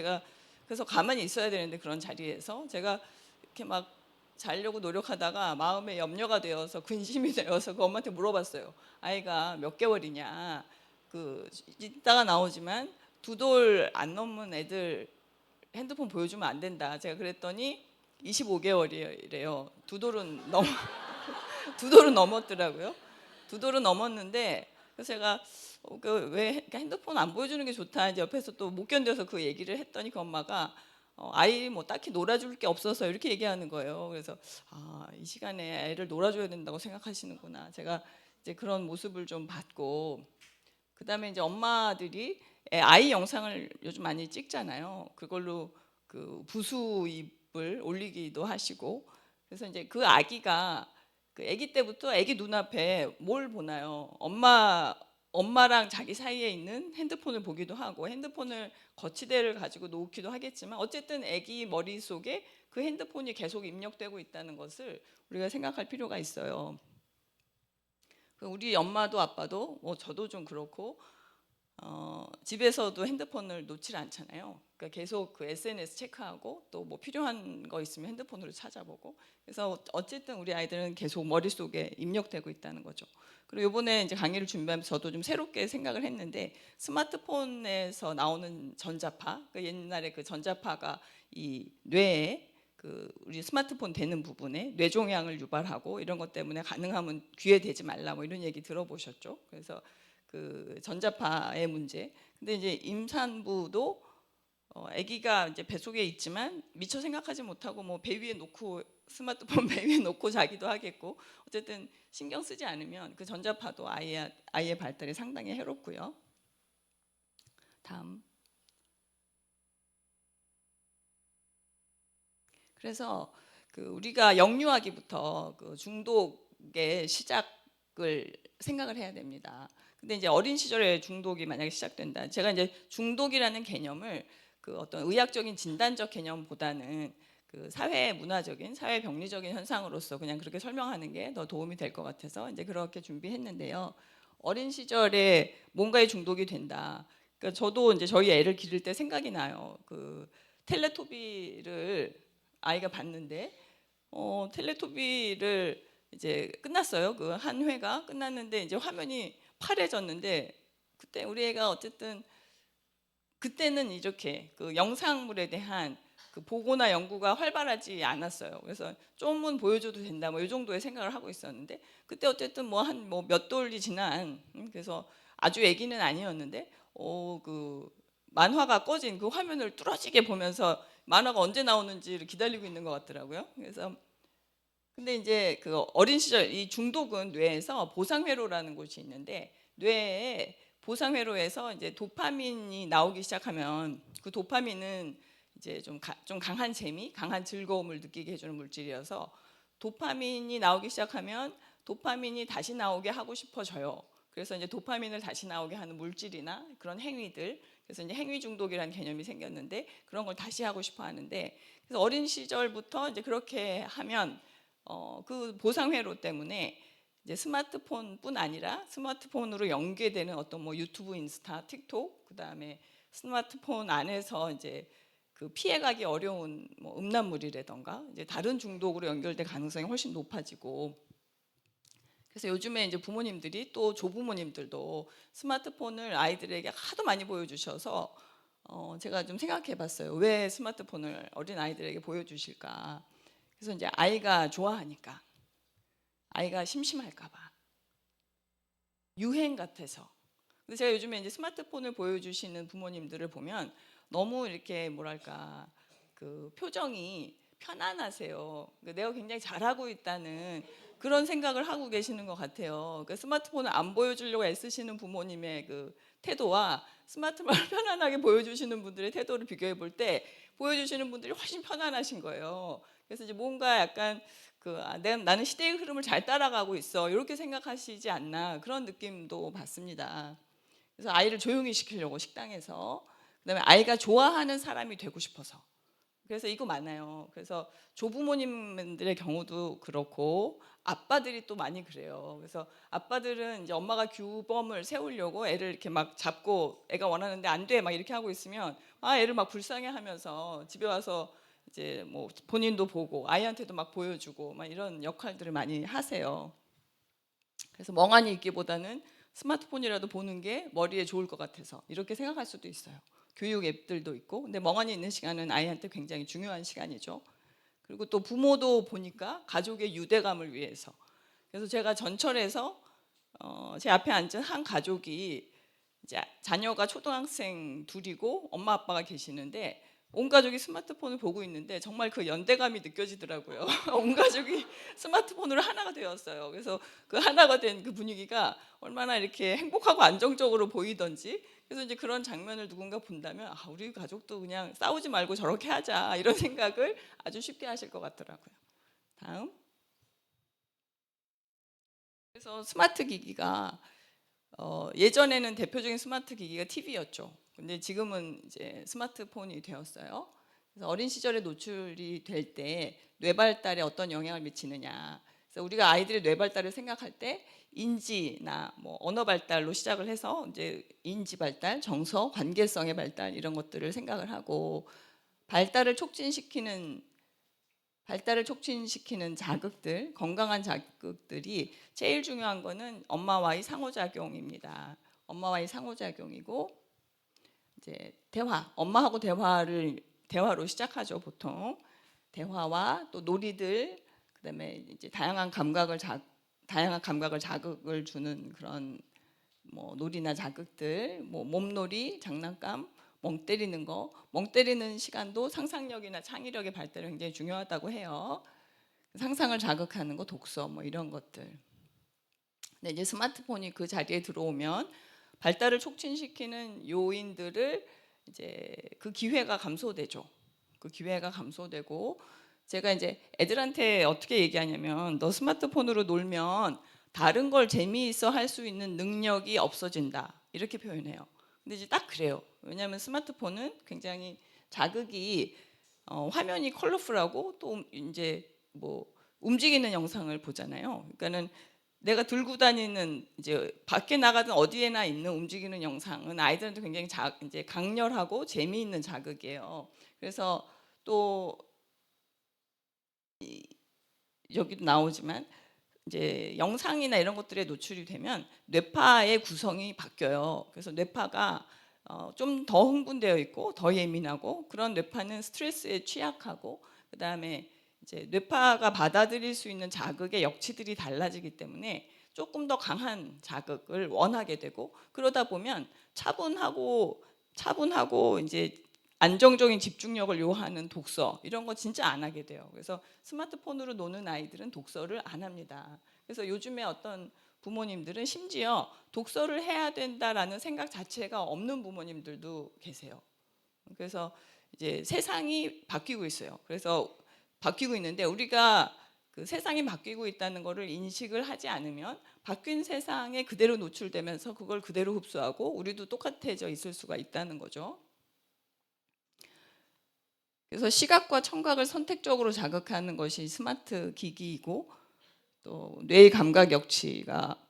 제가 그래서 가만히 있어야 되는데 그런 자리에서 제가 이렇게 막 자려고 노력하다가 마음에 염려가 되어서 근심이 되어서 그 엄마한테 물어봤어요. 아이가 몇 개월이냐. 그 이따가 나오지만 2돌 안 넘은 애들 핸드폰 보여주면 안 된다. 제가 그랬더니 25개월이래요. 2돌은 넘 2돌은 넘었더라고요. 2돌은 넘었는데 그래서 제가 왜 핸드폰 안 보여주는 게 좋다. 이제 옆에서 또 못 견뎌서 그 얘기를 했더니 그 엄마가 아이 뭐 딱히 놀아줄 게 없어서 이렇게 얘기하는 거예요. 그래서 이 시간에 애를 놀아줘야 된다고 생각하시는구나. 제가 이제 그런 모습을 좀 봤고, 그다음에 이제 엄마들이 아이 영상을 요즘 많이 찍잖아요. 그걸로 그 부수입을 올리기도 하시고, 그래서 이제 그 아기가 그 아기 때부터 아기 눈앞에 뭘 보나요? 엄마랑 자기 사이에 있는 핸드폰을 보기도 하고, 핸드폰을 거치대를 가지고 놓기도 하겠지만 어쨌든 아기 머릿속에 그 핸드폰이 계속 입력되고 있다는 것을 우리가 생각할 필요가 있어요. 우리 엄마도 아빠도 뭐 저도 좀 그렇고 집에서도 핸드폰을 놓질 않잖아요. 그러니까 계속 그 SNS 체크하고 또 뭐 필요한 거 있으면 핸드폰으로 찾아보고, 그래서 어쨌든 우리 아이들은 계속 머릿속에 입력되고 있다는 거죠. 그리고 이번에 이제 강의를 준비하면서 저도 좀 새롭게 생각을 했는데, 스마트폰에서 나오는 전자파, 그 옛날에 그 전자파가 이 뇌에 그 우리 스마트폰 되는 부분에 뇌종양을 유발하고 이런 것 때문에 가능하면 귀에 대지 말라 뭐 이런 얘기 들어보셨죠? 그래서 그 전자파의 문제. 근데 이제 임산부도 아기가 이제 뱃속에 있지만 미처 생각하지 못하고 뭐 배 위에 놓고 스마트폰 배 위에 놓고 자기도 하겠고, 어쨌든 신경 쓰지 않으면 그 전자파도 아이의 발달에 상당히 해롭고요. 다음. 그래서 그 우리가 영유아기부터 그 중독의 시작을 생각을 해야 됩니다. 근데 이제 어린 시절에 중독이 만약에 시작된다. 제가 이제 중독이라는 개념을 그 어떤 의학적인 진단적 개념보다는 그 사회 문화적인, 사회 병리적인 현상으로서 그냥 그렇게 설명하는 게 더 도움이 될 것 같아서 이제 그렇게 준비했는데요. 어린 시절에 뭔가에 중독이 된다. 그러니까 저도 이제 저희 애를 기를 때 생각이 나요. 그 텔레토비를 아이가 봤는데 텔레토비를 이제 끝났어요. 그 한 회가 끝났는데 이제 화면이 파래졌는데, 그때 우리 애가 어쨌든 그때는 이렇게 그 영상물에 대한 그 보고나 연구가 활발하지 않았어요. 그래서 좀은 보여줘도 된다 뭐 이 정도의 생각을 하고 있었는데, 그때 어쨌든 뭐 한 뭐 몇 돌이 지난 그래서 아주 애기는 아니었는데 그 만화가 꺼진 그 화면을 뚫어지게 보면서 만화가 언제 나오는지를 기다리고 있는 것 같더라고요. 그래서 근데 이제 그 어린 시절 이 중독은 뇌에서 보상회로라는 곳이 있는데, 뇌에 보상회로에서 이제 도파민이 나오기 시작하면 그 도파민은 이제 좀 강한 재미, 강한 즐거움을 느끼게 해주는 물질이어서 도파민이 나오기 시작하면 도파민이 다시 나오게 하고 싶어져요. 그래서 이제 도파민을 다시 나오게 하는 물질이나 그런 행위들, 그래서 이제 행위 중독이라는 개념이 생겼는데 그런 걸 다시 하고 싶어 하는데, 그래서 어린 시절부터 이제 그렇게 하면 그 보상회로 때문에 이제 스마트폰뿐 아니라 스마트폰으로 연계되는 어떤 뭐 유튜브, 인스타, 틱톡, 그다음에 스마트폰 안에서 이제 그 피해가기 어려운 뭐 음란물이라던가 이제 다른 중독으로 연결될 가능성이 훨씬 높아지고, 그래서 요즘에 이제 부모님들이 또 조부모님들도 스마트폰을 아이들에게 하도 많이 보여주셔서 제가 좀 생각해봤어요. 왜 스마트폰을 어린 아이들에게 보여주실까? 그래서 이제 아이가 좋아하니까, 아이가 심심할까봐, 유행 같아서. 근데 제가 요즘에 이제 스마트폰을 보여주시는 부모님들을 보면 너무 이렇게 뭐랄까 그 표정이 편안하세요. 그러니까 내가 굉장히 잘하고 있다는 그런 생각을 하고 계시는 것 같아요. 그러니까 스마트폰을 안 보여주려고 애쓰시는 부모님의 그 태도와 스마트폰을 편안하게 보여주시는 분들의 태도를 비교해 볼 때 보여주시는 분들이 훨씬 편안하신 거예요. 그래서 이제 뭔가 약간 나는 시대의 흐름을 잘 따라가고 있어 이렇게 생각하시지 않나 그런 느낌도 받습니다. 그래서 아이를 조용히 시키려고 식당에서, 그다음에 아이가 좋아하는 사람이 되고 싶어서, 그래서 이거 많아요. 그래서 조부모님들의 경우도 그렇고 아빠들이 또 많이 그래요. 그래서 아빠들은 이제 엄마가 규범을 세우려고 애를 이렇게 막 잡고 애가 원하는데 안 돼 막 이렇게 하고 있으면 애를 막 불쌍해하면서 집에 와서 이제 뭐 본인도 보고 아이한테도 막 보여주고 막 이런 역할들을 많이 하세요. 그래서 멍하니 있기보다는 스마트폰이라도 보는 게 머리에 좋을 것 같아서 이렇게 생각할 수도 있어요. 교육 앱들도 있고, 근데 멍하니 있는 시간은 아이한테 굉장히 중요한 시간이죠. 그리고 또 부모도 보니까 가족의 유대감을 위해서. 그래서 제가 전철에서 제 앞에 앉은 한 가족이 이제 자녀가 초등학생 둘이고 엄마 아빠가 계시는데 온 가족이 스마트폰을 보고 있는데 정말 그 연대감이 느껴지더라고요. 온 가족이 스마트폰으로 하나가 되었어요. 그래서 그 하나가 된 그 분위기가 얼마나 이렇게 행복하고 안정적으로 보이던지. 그래서 이제 그런 장면을 누군가 본다면 우리 가족도 그냥 싸우지 말고 저렇게 하자 이런 생각을 아주 쉽게 하실 것 같더라고요. 다음. 그래서 스마트 기기가 예전에는 대표적인 스마트 기기가 TV였죠. 근데 지금은 이제 스마트폰이 되었어요. 그래서 어린 시절에 노출이 될 때 뇌 발달에 어떤 영향을 미치느냐. 그래서 우리가 아이들의 뇌 발달을 생각할 때 인지나 뭐 언어 발달로 시작을 해서 이제 인지 발달, 정서, 관계성의 발달 이런 것들을 생각을 하고 발달을 촉진시키는 자극들, 건강한 자극들이 제일 중요한 거는 엄마와의 상호작용입니다. 엄마와의 상호작용이고 이제 엄마하고 대화로 시작하죠, 보통. 대화와 또 놀이들, 그다음에 이제 다양한 감각을 자극을 주는 그런 뭐 놀이나 자극들, 뭐 몸놀이, 장난감, 멍 때리는 시간도 상상력이나 창의력의 발달에 굉장히 중요하다고 해요. 상상을 자극하는 거, 독서 뭐 이런 것들. 근데 이제 스마트폰이 그 자리에 들어오면 발달을 촉진시키는 요인들을 이제 그 기회가 감소되죠. 그 기회가 감소되고 제가 이제 애들한테 어떻게 얘기하냐면 너 스마트폰으로 놀면 다른 걸 재미있어 할 수 있는 능력이 없어진다. 이렇게 표현해요. 근데 이제 딱 그래요. 왜냐하면 스마트폰은 굉장히 자극이 화면이 컬러풀하고 또 이제 뭐 움직이는 영상을 보잖아요. 그러니까는 내가 들고 다니는 이제 밖에 나가든 어디에나 있는 움직이는 영상은 아이들한테 굉장히 이제 강렬하고 재미있는 자극이에요. 그래서 또 여기도 나오지만 이제 영상이나 이런 것들에 노출이 되면 뇌파의 구성이 바뀌어요. 그래서 뇌파가 좀 더 흥분되어 있고 더 예민하고 그런 뇌파는 스트레스에 취약하고 그다음에 이제 뇌파가 받아들일 수 있는 자극의 역치들이 달라지기 때문에 조금 더 강한 자극을 원하게 되고 그러다 보면 차분하고 이제 안정적인 집중력을 요하는 독서 이런 거 진짜 안 하게 돼요. 그래서 스마트폰으로 노는 아이들은 독서를 안 합니다. 그래서 요즘에 어떤 부모님들은 심지어 독서를 해야 된다라는 생각 자체가 없는 부모님들도 계세요. 그래서 이제 세상이 바뀌고 있어요. 그래서 바뀌고 있는데 우리가 그 세상이 바뀌고 있다는 것을 인식을 하지 않으면 바뀐 세상에 그대로 노출되면서 그걸 그대로 흡수하고 우리도 똑같아져 있을 수가 있다는 거죠. 그래서 시각과 청각을 선택적으로 자극하는 것이 스마트 기기이고 또 뇌의 감각 역치가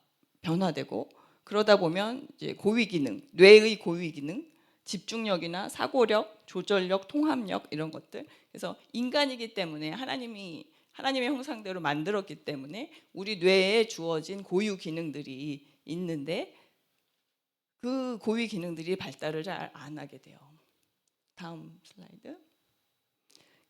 변화되고 그러다 보면 이제 뇌의 고위 기능, 집중력이나 사고력, 조절력, 통합력 이런 것들. 그래서 인간이기 때문에 하나님의 형상대로 만들었기 때문에 우리 뇌에 주어진 고유 기능들이 있는데 그 고유 기능들이 발달을 잘 안 하게 돼요. 다음 슬라이드.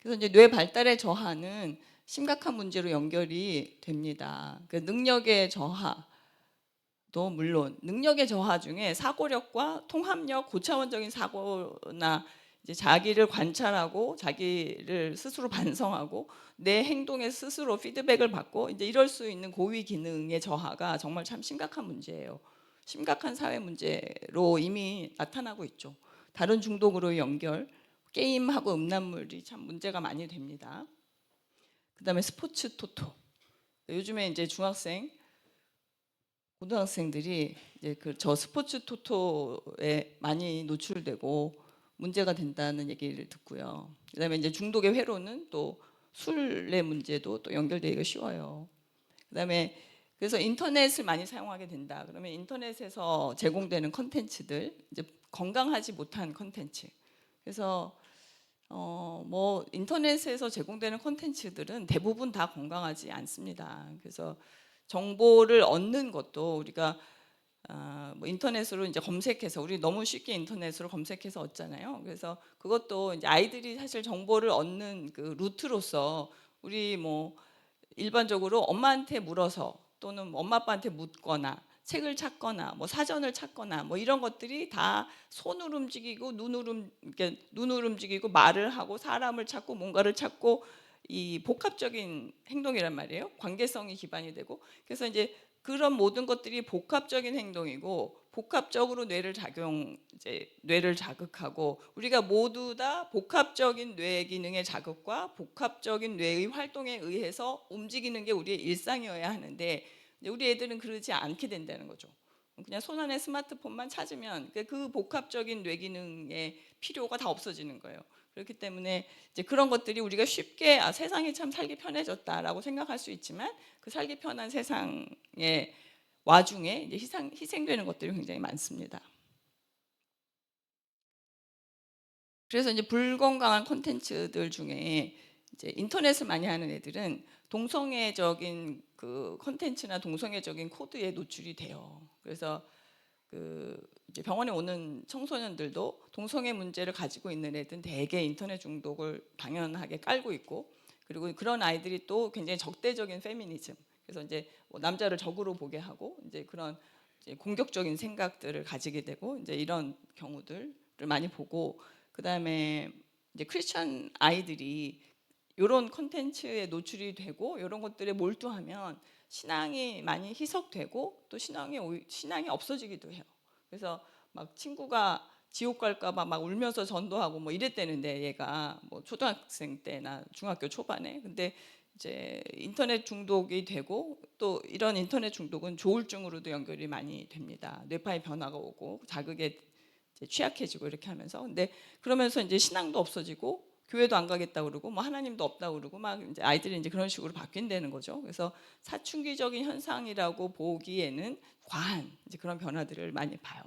그래서 이제 뇌 발달의 저하는 심각한 문제로 연결이 됩니다. 그 능력의 저하도 물론 능력의 저하 중에 사고력과 통합력, 고차원적인 사고나 이제 자기를 관찰하고 자기를 스스로 반성하고 내 행동에 스스로 피드백을 받고 이제 이럴 수 있는 고위 기능의 저하가 정말 참 심각한 문제예요. 심각한 사회 문제로 이미 나타나고 있죠. 다른 중독으로의 연결, 게임하고 음란물이 참 문제가 많이 됩니다. 그다음에 스포츠 토토. 요즘에 이제 고등학생들이 이제 저 스포츠 토토에 많이 노출되고 문제가 된다는 얘기를 듣고요. 그다음에 이제 중독의 회로는 또 술의 문제도 또 연결되기가 쉬워요. 그다음에 그래서 인터넷을 많이 사용하게 된다. 그러면 인터넷에서 제공되는 컨텐츠들, 이제 건강하지 못한 컨텐츠. 그래서 뭐 인터넷에서 제공되는 컨텐츠들은 대부분 다 건강하지 않습니다. 그래서 정보를 얻는 것도 우리가 뭐 인터넷으로 이제 검색해서, 우리 너무 쉽게 인터넷으로 검색해서 얻잖아요. 그래서 그것도 이제 아이들이 사실 정보를 얻는 그 루트로서 우리 뭐 일반적으로 엄마한테 물어서 또는 엄마 아빠한테 묻거나 책을 찾거나 뭐 사전을 찾거나 뭐 이런 것들이 다 손을 움직이고 눈을 움직이고 말을 하고 사람을 찾고 뭔가를 찾고 이 복합적인 행동이란 말이에요. 관계성이 기반이 되고, 그래서 이제 그런 모든 것들이 복합적인 행동이고 복합적으로 뇌를 자극하고, 우리가 모두 다 복합적인 뇌 기능의 자극과 복합적인 뇌의 활동에 의해서 움직이는 게 우리의 일상이어야 하는데 우리 애들은 그러지 않게 된다는 거죠. 그냥 손 안에 스마트폰만 찾으면 그 복합적인 뇌 기능의 필요가 다 없어지는 거예요. 그렇기 때문에 이제 그런 것들이 우리가 쉽게 세상이 참 살기 편해졌다라고 생각할 수 있지만 그 살기 편한 세상의 와중에 이제 희생되는 것들이 굉장히 많습니다. 그래서 이제 불건강한 콘텐츠들 중에 이제 인터넷을 많이 하는 애들은 동성애적인 그 콘텐츠나 동성애적인 코드에 노출이 돼요. 그래서 그 이제 병원에 오는 청소년들도 동성애 문제를 가지고 있는 애들은 대개 인터넷 중독을 당연하게 깔고 있고, 그리고 그런 아이들이 또 굉장히 적대적인 페미니즘, 그래서 이제 뭐 남자를 적으로 보게 하고 이제 그런 이제 공격적인 생각들을 가지게 되고 이제 이런 경우들을 많이 보고, 그다음에 이제 크리스천 아이들이 이런 콘텐츠에 노출이 되고 이런 것들에 몰두하면 신앙이 많이 희석되고 또 신앙이 없어지기도 해요. 그래서 막 친구가 지옥 갈까봐 막 울면서 전도하고 뭐 이랬대는데, 얘가 뭐 초등학생 때나 중학교 초반에. 근데 이제 인터넷 중독이 되고 또 이런 인터넷 중독은 조울증으로도 연결이 많이 됩니다. 뇌파의 변화가 오고 자극에 이제 취약해지고 이렇게 하면서. 근데 그러면서 이제 신앙도 없어지고 교회도 안 가겠다 그러고 뭐 하나님도 없다 그러고 막 이제 아이들이 이제 그런 식으로 바뀐다는 거죠. 그래서 사춘기적인 현상이라고 보기에는 과한 이제 그런 변화들을 많이 봐요.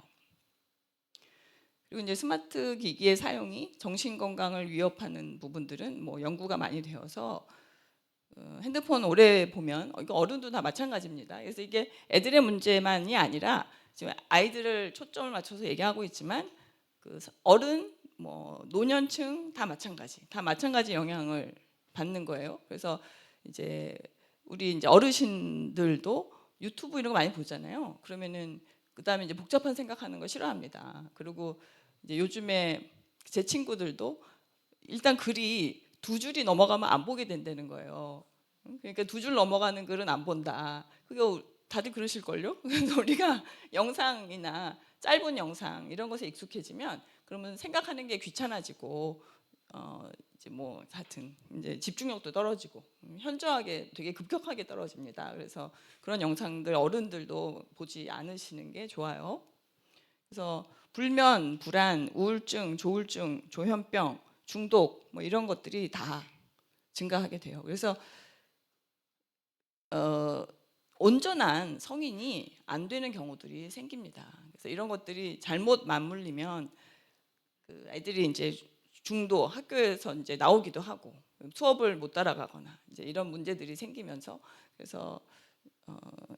그리고 이제 스마트 기기의 사용이 정신 건강을 위협하는 부분들은 뭐 연구가 많이 되어서 핸드폰 오래 보면 이거 어른도 다 마찬가지입니다. 그래서 이게 애들의 문제만이 아니라 지금 아이들을 초점을 맞춰서 얘기하고 있지만 그 어른 뭐 노년층 다 마찬가지 영향을 받는 거예요. 그래서 이제 우리 이제 어르신들도 유튜브 이런 거 많이 보잖아요. 그러면은 그다음에 이제 복잡한 생각하는 거 싫어합니다. 그리고 이제 요즘에 제 친구들도 일단 글이 두 줄이 넘어가면 안 보게 된다는 거예요. 그러니까 두 줄 넘어가는 글은 안 본다. 그거 다들 그러실걸요? 그래서 우리가 영상이나 짧은 영상 이런 것에 익숙해지면 그러면 생각하는 게 귀찮아지고 이제 뭐 하여튼 이제 집중력도 떨어지고 현저하게 되게 급격하게 떨어집니다. 그래서 그런 영상들 어른들도 보지 않으시는 게 좋아요. 그래서 불면, 불안, 우울증, 조울증, 조현병, 중독 뭐 이런 것들이 다 증가하게 돼요. 그래서 온전한 성인이 안 되는 경우들이 생깁니다. 그래서 이런 것들이 잘못 맞물리면 그 아이들이 이제 중도 학교에서 이제 나오기도 하고 수업을 못 따라가거나 이제 이런 문제들이 생기면서 그래서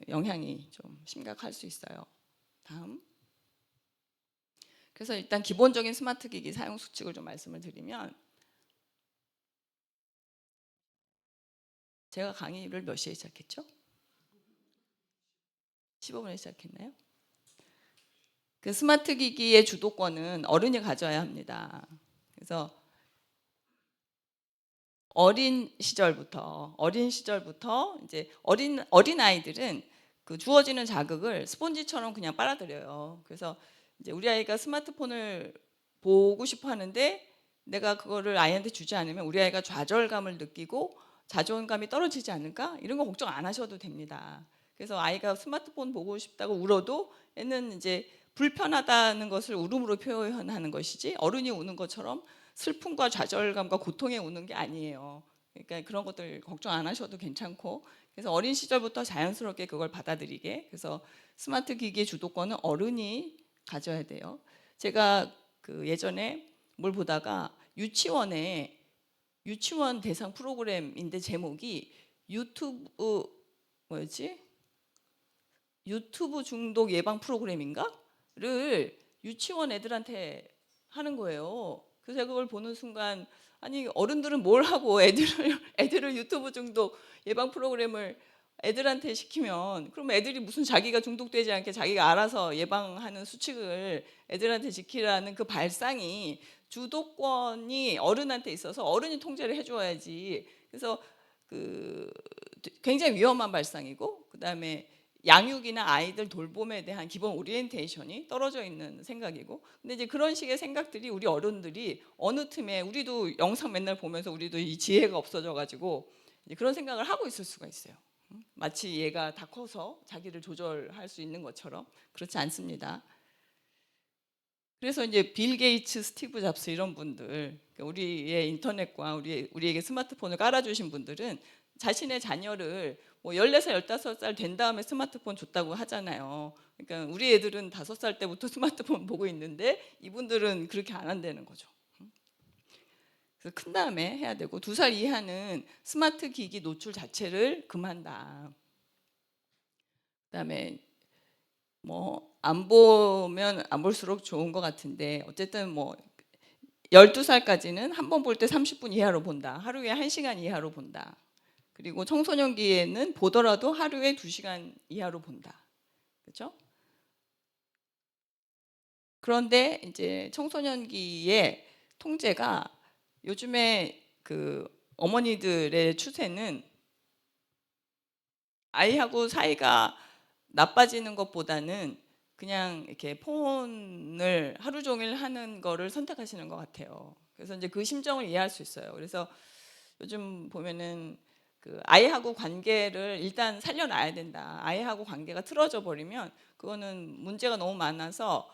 영향이 좀 심각할 수 있어요. 다음. 그래서 일단 기본적인 스마트 기기 사용 수칙을 좀 말씀을 드리면, 제가 강의를 몇 시에 시작했죠? 15분에 시작했나요? 그 스마트 기기의 주도권은 어른이 가져야 합니다. 그래서 어린 시절부터 이제 어린 아이들은 그 주어지는 자극을 스폰지처럼 그냥 빨아들여요. 그래서 이제 우리 아이가 스마트폰을 보고 싶어 하는데 내가 그거를 아이한테 주지 않으면 우리 아이가 좌절감을 느끼고 자존감이 떨어지지 않을까? 이런 거 걱정 안 하셔도 됩니다. 그래서 아이가 스마트폰 보고 싶다고 울어도 얘는 이제 불편하다는 것을 울음으로 표현하는 것이지 어른이 우는 것처럼 슬픔과 좌절감과 고통에 우는 게 아니에요. 그러니까 그런 것들 걱정 안 하셔도 괜찮고, 그래서 어린 시절부터 자연스럽게 그걸 받아들이게. 그래서 스마트 기기의 주도권은 어른이 가져야 돼요. 제가 그 예전에 뭘 보다가 유치원 대상 프로그램인데 제목이 유튜브 뭐였지? 유튜브 중독 예방 프로그램인가를 유치원 애들한테 하는 거예요. 그래서 제가 그걸 보는 순간, 아니 어른들은 뭘 하고 애들을 유튜브 중독 예방 프로그램을 애들한테 시키면, 그럼 애들이 무슨 자기가 중독되지 않게 자기가 알아서 예방하는 수칙을 애들한테 지키라는 그 발상이, 주도권이 어른한테 있어서 어른이 통제를 해줘야지. 그래서 그 굉장히 위험한 발상이고, 그다음에 양육이나 아이들 돌봄에 대한 기본 오리엔테이션이 떨어져 있는 생각이고, 근데 이제 그런 식의 생각들이 우리 어른들이 어느 틈에, 우리도 영상 맨날 보면서 우리도 이 지혜가 없어져 가지고 그런 생각을 하고 있을 수가 있어요. 마치 얘가 다 커서 자기를 조절할 수 있는 것처럼. 그렇지 않습니다. 그래서 이제 빌 게이츠, 스티브 잡스 이런 분들, 우리의 인터넷과 우리에게 스마트폰을 깔아주신 분들은 자신의 자녀를 뭐 14살, 15살 된 다음에 스마트폰 줬다고 하잖아요. 그러니까 우리 애들은 5살 때부터 스마트폰 보고 있는데 이분들은 그렇게 안 한다는 거죠. 그래서 큰 다음에 해야 되고, 2살 이하는 스마트 기기 노출 자체를 금한다. 그다음에 뭐 안 보면 안 볼수록 좋은 것 같은데, 어쨌든 뭐 12살까지는 한 번 볼 때 30분 이하로 본다. 하루에 1시간 이하로 본다. 그리고 청소년기에는 보더라도 하루에 2시간 이하로 본다. 그렇죠? 그런데 이제 청소년기의 통제가, 요즘에 그 어머니들의 추세는 아이하고 사이가 나빠지는 것보다는 그냥 이렇게 폰을 하루 종일 하는 거를 선택하시는 것 같아요. 그래서 이제 그 심정을 이해할 수 있어요. 그래서 요즘 보면은 그 아이하고 관계를 일단 살려놔야 된다. 아이하고 관계가 틀어져 버리면 그거는 문제가 너무 많아서,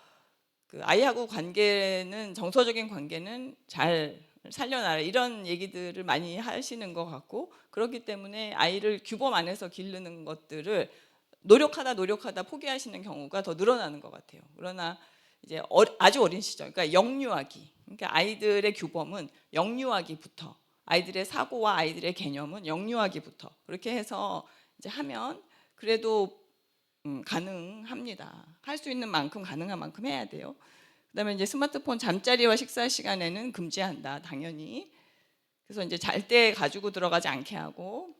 그 아이하고 관계는, 정서적인 관계는 잘 살려놔라, 이런 얘기들을 많이 하시는 것 같고, 그렇기 때문에 아이를 규범 안에서 기르는 것들을 노력하다 포기하시는 경우가 더 늘어나는 것 같아요. 그러나 이제 아주 어린 시절, 그러니까 영유아기, 그러니까 아이들의 규범은 영유아기부터, 아이들의 사고와 아이들의 개념은 영유아기부터 그렇게 해서 이제 하면 그래도 가능합니다. 할 수 있는 만큼, 가능한 만큼 해야 돼요. 그다음에 이제 스마트폰 잠자리와 식사 시간에는 금지한다, 당연히. 그래서 이제 잘 때 가지고 들어가지 않게 하고,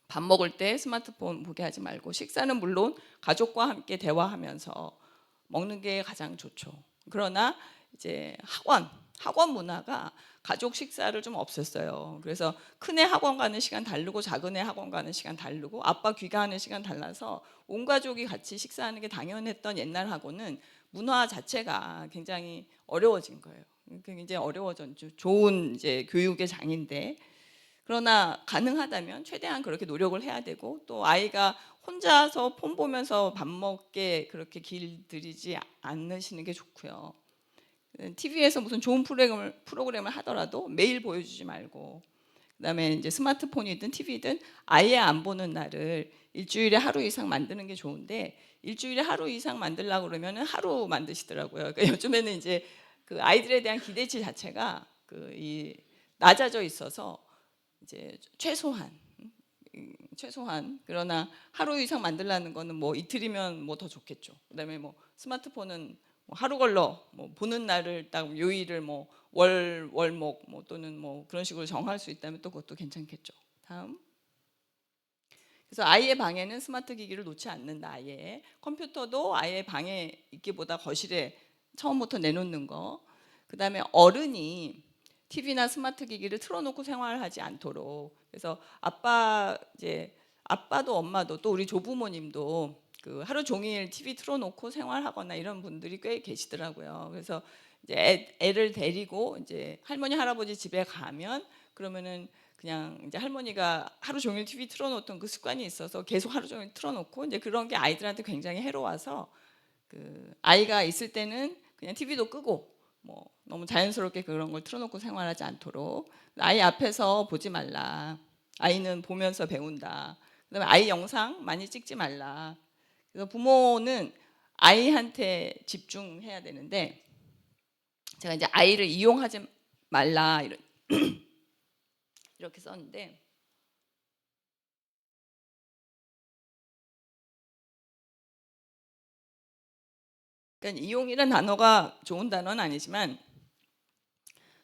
밥 먹을 때 스마트폰 보게 하지 말고, 식사는 물론 가족과 함께 대화하면서 먹는 게 가장 좋죠. 그러나 이제 학원 문화가 가족 식사를 좀 없앴어요. 그래서 큰애 학원 가는 시간 다르고 작은애 학원 가는 시간 다르고 아빠 귀가하는 시간 달라서 온 가족이 같이 식사하는 게 당연했던 옛날하고는 문화 자체가 굉장히 어려워진 거예요. 굉장히 어려워졌죠. 좋은 이제 교육의 장인데, 그러나 가능하다면 최대한 그렇게 노력을 해야 되고, 또 아이가 혼자서 폰 보면서 밥 먹게 그렇게 길들이지 않으시는 게 좋고요. TV에서 무슨 좋은 프로그램을 하더라도 매일 보여주지 말고, 그다음에 이제 스마트폰이든 TV든 아예 안 보는 날을 일주일에 하루 이상 만드는 게 좋은데, 일주일에 하루 이상 만들려고 그러면은 하루 만드시더라고요. 그러니까 요즘에는 이제 그 아이들에 대한 기대치 자체가 이 낮아져 있어서 이제 최소한, 그러나 하루 이상 만들라는 거는 뭐 이틀이면 뭐 더 좋겠죠. 그다음에 뭐 스마트폰은 뭐 하루 걸러 뭐 보는 날을 딱 요일을 뭐 월목 뭐 또는 뭐 그런 식으로 정할 수 있다면 또 그것도 괜찮겠죠. 다음. 그래서 아이의 방에는 스마트 기기를 놓지 않는다. 아예 컴퓨터도 아예 방에 있기보다 거실에 처음부터 내놓는 거. 그다음에 어른이 TV나 스마트 기기를 틀어놓고 생활하지 않도록. 그래서 아빠도 엄마도 또 우리 조부모님도 그 하루 종일 TV 틀어놓고 생활하거나 이런 분들이 꽤 계시더라고요. 그래서 이제 애를 데리고 이제 할머니 할아버지 집에 가면, 그러면은 그냥 이제 할머니가 하루 종일 TV 틀어놓던 그 습관이 있어서 계속 하루 종일 틀어놓고, 이제 그런 게 아이들한테 굉장히 해로워서 그 아이가 있을 때는 그냥 TV도 끄고 뭐 너무 자연스럽게 그런 걸 틀어놓고 생활하지 않도록 아이 앞에서 보지 말라. 아이는 보면서 배운다. 그다음에 아이 영상 많이 찍지 말라. 그래서 부모는 아이한테 집중해야 되는데 제가 이제 아이를 이용하지 말라 이렇게 썼는데 그러니까 이용이라는 단어가 좋은 단어는 아니지만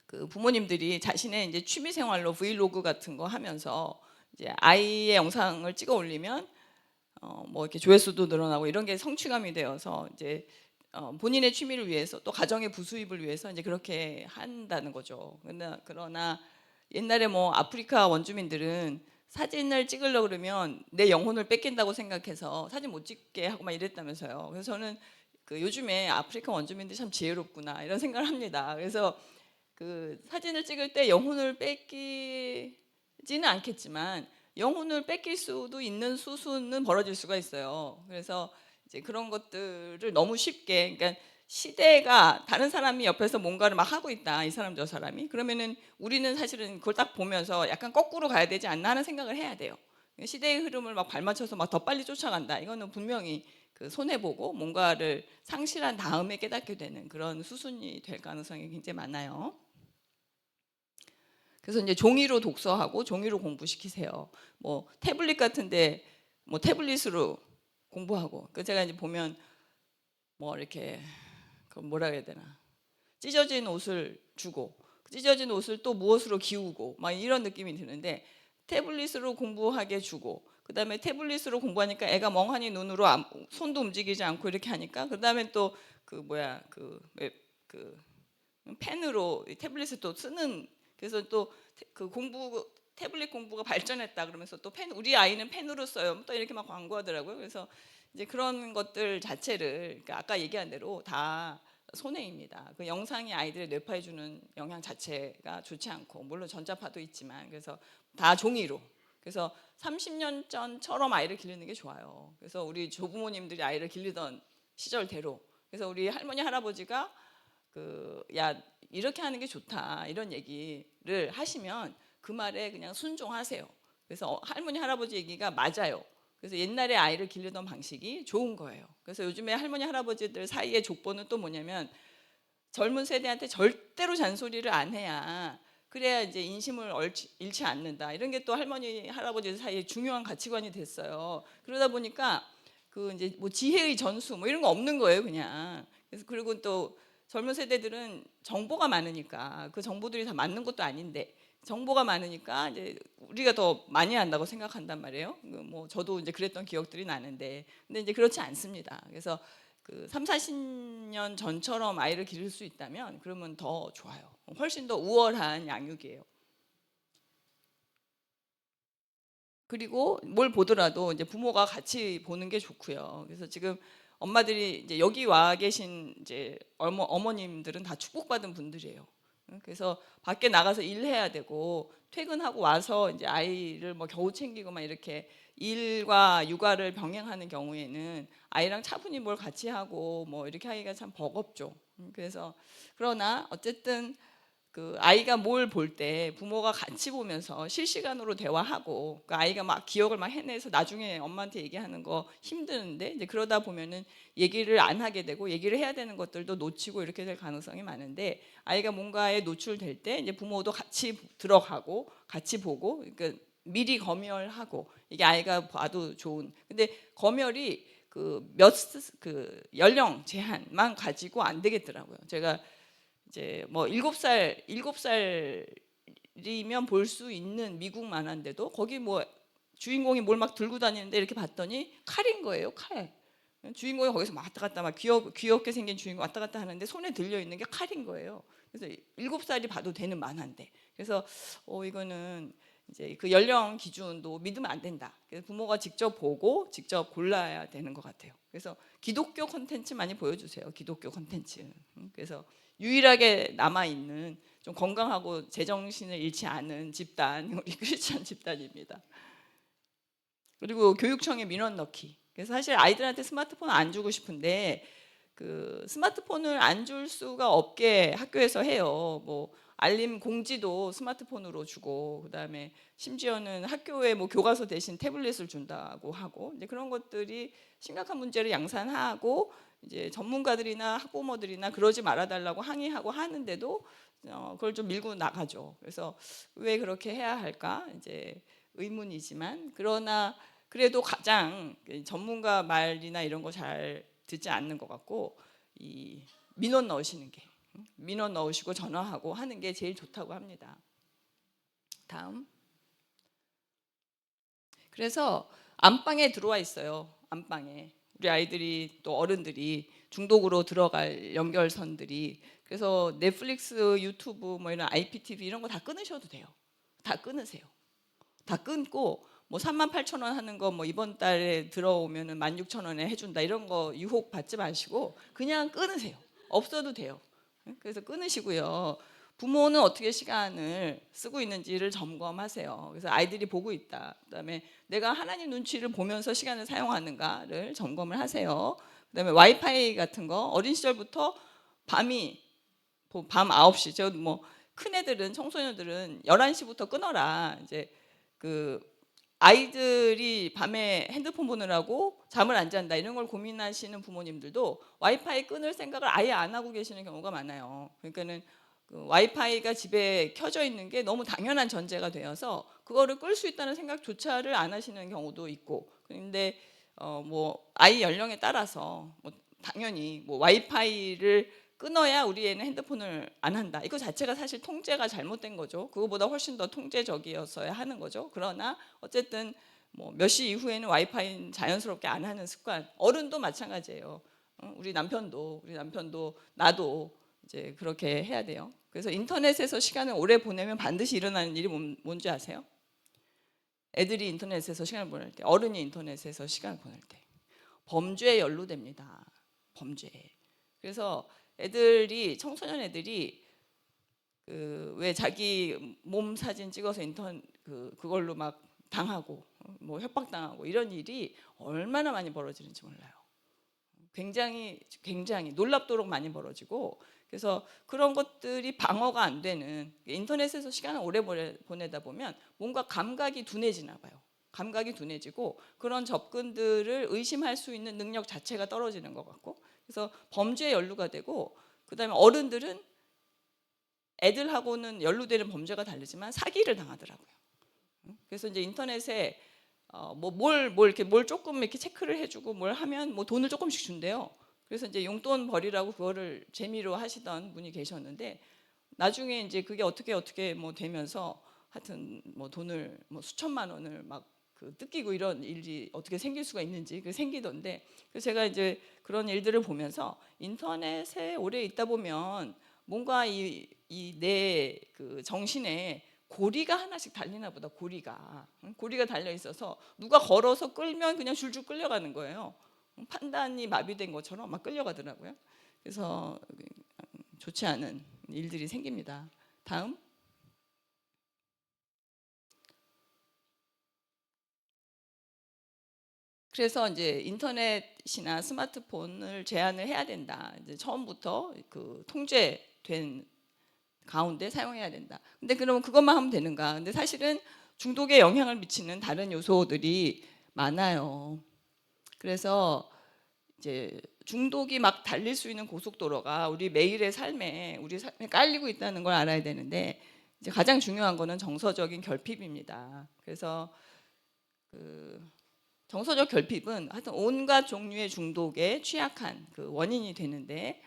그 부모님들이 자신의 이제 취미 생활로 브이로그 같은 거 하면서 이제 아이의 영상을 찍어 올리면 뭐 이렇게 조회수도 늘어나고 이런 게 성취감이 되어서 이제 본인의 취미를 위해서 또 가정의 부수입을 위해서 이제 그렇게 한다는 거죠. 그러나 옛날에 뭐 아프리카 원주민들은 사진을 찍으려고 그러면 내 영혼을 뺏긴다고 생각해서 사진 못 찍게 하고 막 이랬다면서요. 그래서 저는 그 요즘에 아프리카 원주민들이 참 지혜롭구나 이런 생각을 합니다. 그래서 그 사진을 찍을 때 영혼을 뺏기지는 않겠지만 영혼을 뺏길 수도 있는 수순은 벌어질 수가 있어요. 그래서 이제 그런 것들을 너무 쉽게, 그러니까 시대가 다른 사람이 옆에서 뭔가를 막 하고 있다, 이 사람 저 사람이, 그러면은 우리는 사실은 그걸 딱 보면서 약간 거꾸로 가야 되지 않나 하는 생각을 해야 돼요. 시대의 흐름을 막 발맞춰서 막 더 빨리 쫓아간다, 이거는 분명히 그 손해 보고 뭔가를 상실한 다음에 깨닫게 되는 그런 수순이 될 가능성이 굉장히 많아요. 그래서 이제 종이로 독서하고 종이로 공부시키세요. 뭐 태블릿 같은데 뭐 태블릿으로 공부하고. 그 제가 이제 보면 뭐 이렇게 그 뭐라 해야 되나, 찢어진 옷을 주고 찢어진 옷을 또 무엇으로 기우고 막 이런 느낌이 드는데 태블릿으로 공부하게 주고 그다음에 태블릿으로 공부하니까 애가 멍하니 눈으로 손도 움직이지 않고 이렇게 하니까 그다음에 또 그 뭐야 그 펜으로 태블릿을 또 쓰는, 그래서 또 그 공부 태블릿 공부가 발전했다 그러면서 또 펜, 우리 아이는 펜으로 써요 또 이렇게 막 광고하더라고요. 그래서 이제 그런 것들 자체를, 그러니까 아까 얘기한 대로 다 손해입니다. 그 영상이 아이들의 뇌파에 주는 영향 자체가 좋지 않고, 물론 전자파도 있지만, 그래서 다 종이로. 그래서 30년 전처럼 아이를 기르는 게 좋아요. 그래서 우리 조부모님들이 아이를 기르던 시절대로. 그래서 우리 할머니 할아버지가 그 야 이렇게 하는 게 좋다 이런 얘기를 하시면 그 말에 그냥 순종하세요. 그래서 할머니 할아버지 얘기가 맞아요. 그래서 옛날에 아이를 기르던 방식이 좋은 거예요. 그래서 요즘에 할머니 할아버지들 사이의 족보는 또 뭐냐면 젊은 세대한테 절대로 잔소리를 안 해야, 그래야 이제 인심을 잃지 않는다, 이런 게 또 할머니 할아버지 사이에 중요한 가치관이 됐어요. 그러다 보니까 그 이제 뭐 지혜의 전수 뭐 이런 거 없는 거예요 그냥. 그래서 그리고 또 젊은 세대들은 정보가 많으니까 그 정보들이 다 맞는 것도 아닌데 정보가 많으니까 이제 우리가 더 많이 한다고 생각한단 말이에요. 뭐 저도 이제 그랬던 기억들이 나는데, 근데 이제 그렇지 않습니다. 그래서 그 3, 40년 전처럼 아이를 기를 수 있다면 그러면 더 좋아요. 훨씬 더 우월한 양육이에요. 그리고 뭘 보더라도 이제 부모가 같이 보는 게 좋고요. 그래서 지금 엄마들이 이제 여기 와 계신 이제 어머님들은 다 축복받은 분들이에요. 그래서 밖에 나가서 일해야 되고 퇴근하고 와서 이제 아이를 뭐 겨우 챙기고 막 이렇게 일과 육아를 병행하는 경우에는 아이랑 차분히 뭘 같이 하고 뭐 이렇게 하기가 참 버겁죠. 그래서 그러나 어쨌든 그 아이가 뭘 볼 때 부모가 같이 보면서 실시간으로 대화하고 그 아이가 막 기억을 막 해내서 나중에 엄마한테 얘기하는 거 힘드는데 이제 그러다 보면은 얘기를 안 하게 되고 얘기를 해야 되는 것들도 놓치고 이렇게 될 가능성이 많은데, 아이가 뭔가에 노출될 때 이제 부모도 같이 들어가고 같이 보고, 그러니까 미리 검열하고, 이게 아이가 봐도 좋은. 근데 검열이 그 연령 제한만 가지고 안 되겠더라고요. 제가 이제 뭐 7살이면 볼 수 있는 미국 만화인데도 거기 뭐 주인공이 뭘 막 들고 다니는데 이렇게 봤더니 칼인 거예요, 칼. 주인공이 거기서 막 왔다 갔다 막 귀엽게 생긴 주인공 왔다 갔다 하는데 손에 들려 있는 게 칼인 거예요. 그래서 7살이 봐도 되는 만화인데, 그래서 이거는 이제 그 연령 기준도 믿으면 안 된다. 그래서 부모가 직접 보고 직접 골라야 되는 것 같아요. 그래서 기독교 콘텐츠 많이 보여주세요. 기독교 콘텐츠. 그래서 유일하게 남아 있는 좀 건강하고 제정신을 잃지 않은 집단, 우리 크리스천 집단입니다. 그리고 교육청에 민원 넣기. 그래서 사실 아이들한테 스마트폰 안 주고 싶은데 그 스마트폰을 안 줄 수가 없게 학교에서 해요. 뭐 알림 공지도 스마트폰으로 주고, 그다음에 심지어는 학교에 뭐 교과서 대신 태블릿을 준다고 하고, 이제 그런 것들이 심각한 문제를 양산하고, 이제 전문가들이나 학부모들이나 그러지 말아달라고 항의하고 하는데도 그걸 좀 밀고 나가죠. 그래서 왜 그렇게 해야 할까? 이제 의문이지만, 그러나 그래도 가장 전문가 말이나 이런 거 잘 듣지 않는 것 같고, 이 민원 넣으시는 게, 민원 넣으시고 전화하고 하는 게 제일 좋다고 합니다. 다음. 그래서 안방에 들어와 있어요. 안방에 우리 아이들이 또 어른들이 중독으로 들어갈 연결선들이. 그래서 넷플릭스, 유튜브, 뭐 이런 IPTV 이런 거 다 끊으셔도 돼요. 다 끊으세요. 다 끊고, 뭐 38,000원 하는 거 뭐 이번 달에 들어오면은 16,000원에 해준다 이런 거 유혹 받지 마시고 그냥 끊으세요. 없어도 돼요. 그래서 끊으시고요. 부모는 어떻게 시간을 쓰고 있는지를 점검하세요. 그래서 아이들이 보고 있다. 그다음에 내가 하나님 눈치를 보면서 시간을 사용하는가를 점검을 하세요. 그다음에 와이파이 같은 거 어린 시절부터 밤이 밤 9시, 저 뭐 큰 애들은, 청소년들은 11시부터 끊어라. 이제 그 아이들이 밤에 핸드폰 보느라고 잠을 안 잔다 이런 걸 고민하시는 부모님들도 와이파이 끊을 생각을 아예 안 하고 계시는 경우가 많아요. 그러니까는 그 와이파이가 집에 켜져 있는 게 너무 당연한 전제가 되어서 그거를 끌 수 있다는 생각조차를 안 하시는 경우도 있고. 그런데 뭐 아이 연령에 따라서 뭐 당연히 뭐 와이파이를 끊어야 우리 애는 핸드폰을 안 한다. 이거 자체가 사실 통제가 잘못된 거죠. 그거보다 훨씬 더 통제적이었어야 하는 거죠. 그러나 어쨌든 뭐 몇 시 이후에는 와이파이는 자연스럽게 안 하는 습관. 어른도 마찬가지예요. 우리 남편도 나도 이제 그렇게 해야 돼요. 그래서 인터넷에서 시간을 오래 보내면 반드시 일어나는 일이 뭔지 아세요? 애들이 인터넷에서 시간을 보낼 때, 어른이 인터넷에서 시간을 보낼 때 범죄에 연루됩니다. 범죄. 그래서 애들이, 청소년 애들이 그 왜 자기 몸 사진 찍어서 인턴 그걸로 막 당하고 뭐 협박당하고 이런 일이 얼마나 많이 벌어지는지 몰라요. 굉장히 놀랍도록 많이 벌어지고, 그래서 그런 것들이 방어가 안 되는, 인터넷에서 시간을 오래 보내다 보면 뭔가 감각이 둔해지나 봐요. 감각이 둔해지고 그런 접근들을 의심할 수 있는 능력 자체가 떨어지는 것 같고, 그래서 범죄에 연루가 되고, 그다음에 어른들은 애들하고는 연루되는 범죄가 다르지만 사기를 당하더라고요. 그래서 이제 인터넷에 뭘 이렇게 뭘 조금 이렇게 체크를 해주고 뭘 하면 뭐 돈을 조금씩 준대요. 그래서 이제 용돈 벌이라고 그거를 재미로 하시던 분이 계셨는데, 나중에 이제 그게 어떻게 뭐 되면서 하여튼 뭐 돈을 뭐 수천만 원을 막 뜯기고 이런 일이 어떻게 생길 수가 있는지 그 생기던데, 그래서 제가 이제 그런 일들을 보면서 인터넷에 오래 있다 보면 뭔가 이 내 그 정신에 고리가 하나씩 달리나 보다. 고리가 달려 있어서 누가 걸어서 끌면 그냥 줄줄 끌려가는 거예요. 판단이 마비된 것처럼 막 끌려가더라고요. 그래서 좋지 않은 일들이 생깁니다. 다음. 그래서 이제 인터넷이나 스마트폰을 제한을 해야 된다. 이제 처음부터 그 통제된 가운데 사용해야 된다. 근데 그러면 그것만 하면 되는가? 근데 사실은 중독에 영향을 미치는 다른 요소들이 많아요. 그래서 이제 중독이 막 달릴 수 있는 고속도로가 우리 삶에 깔리고 있다는 걸 알아야 되는데, 이제 가장 중요한 거는 정서적인 결핍입니다. 그래서 그 정서적 결핍은 하여튼 온갖 종류의 중독에 취약한 그 원인이 되는데,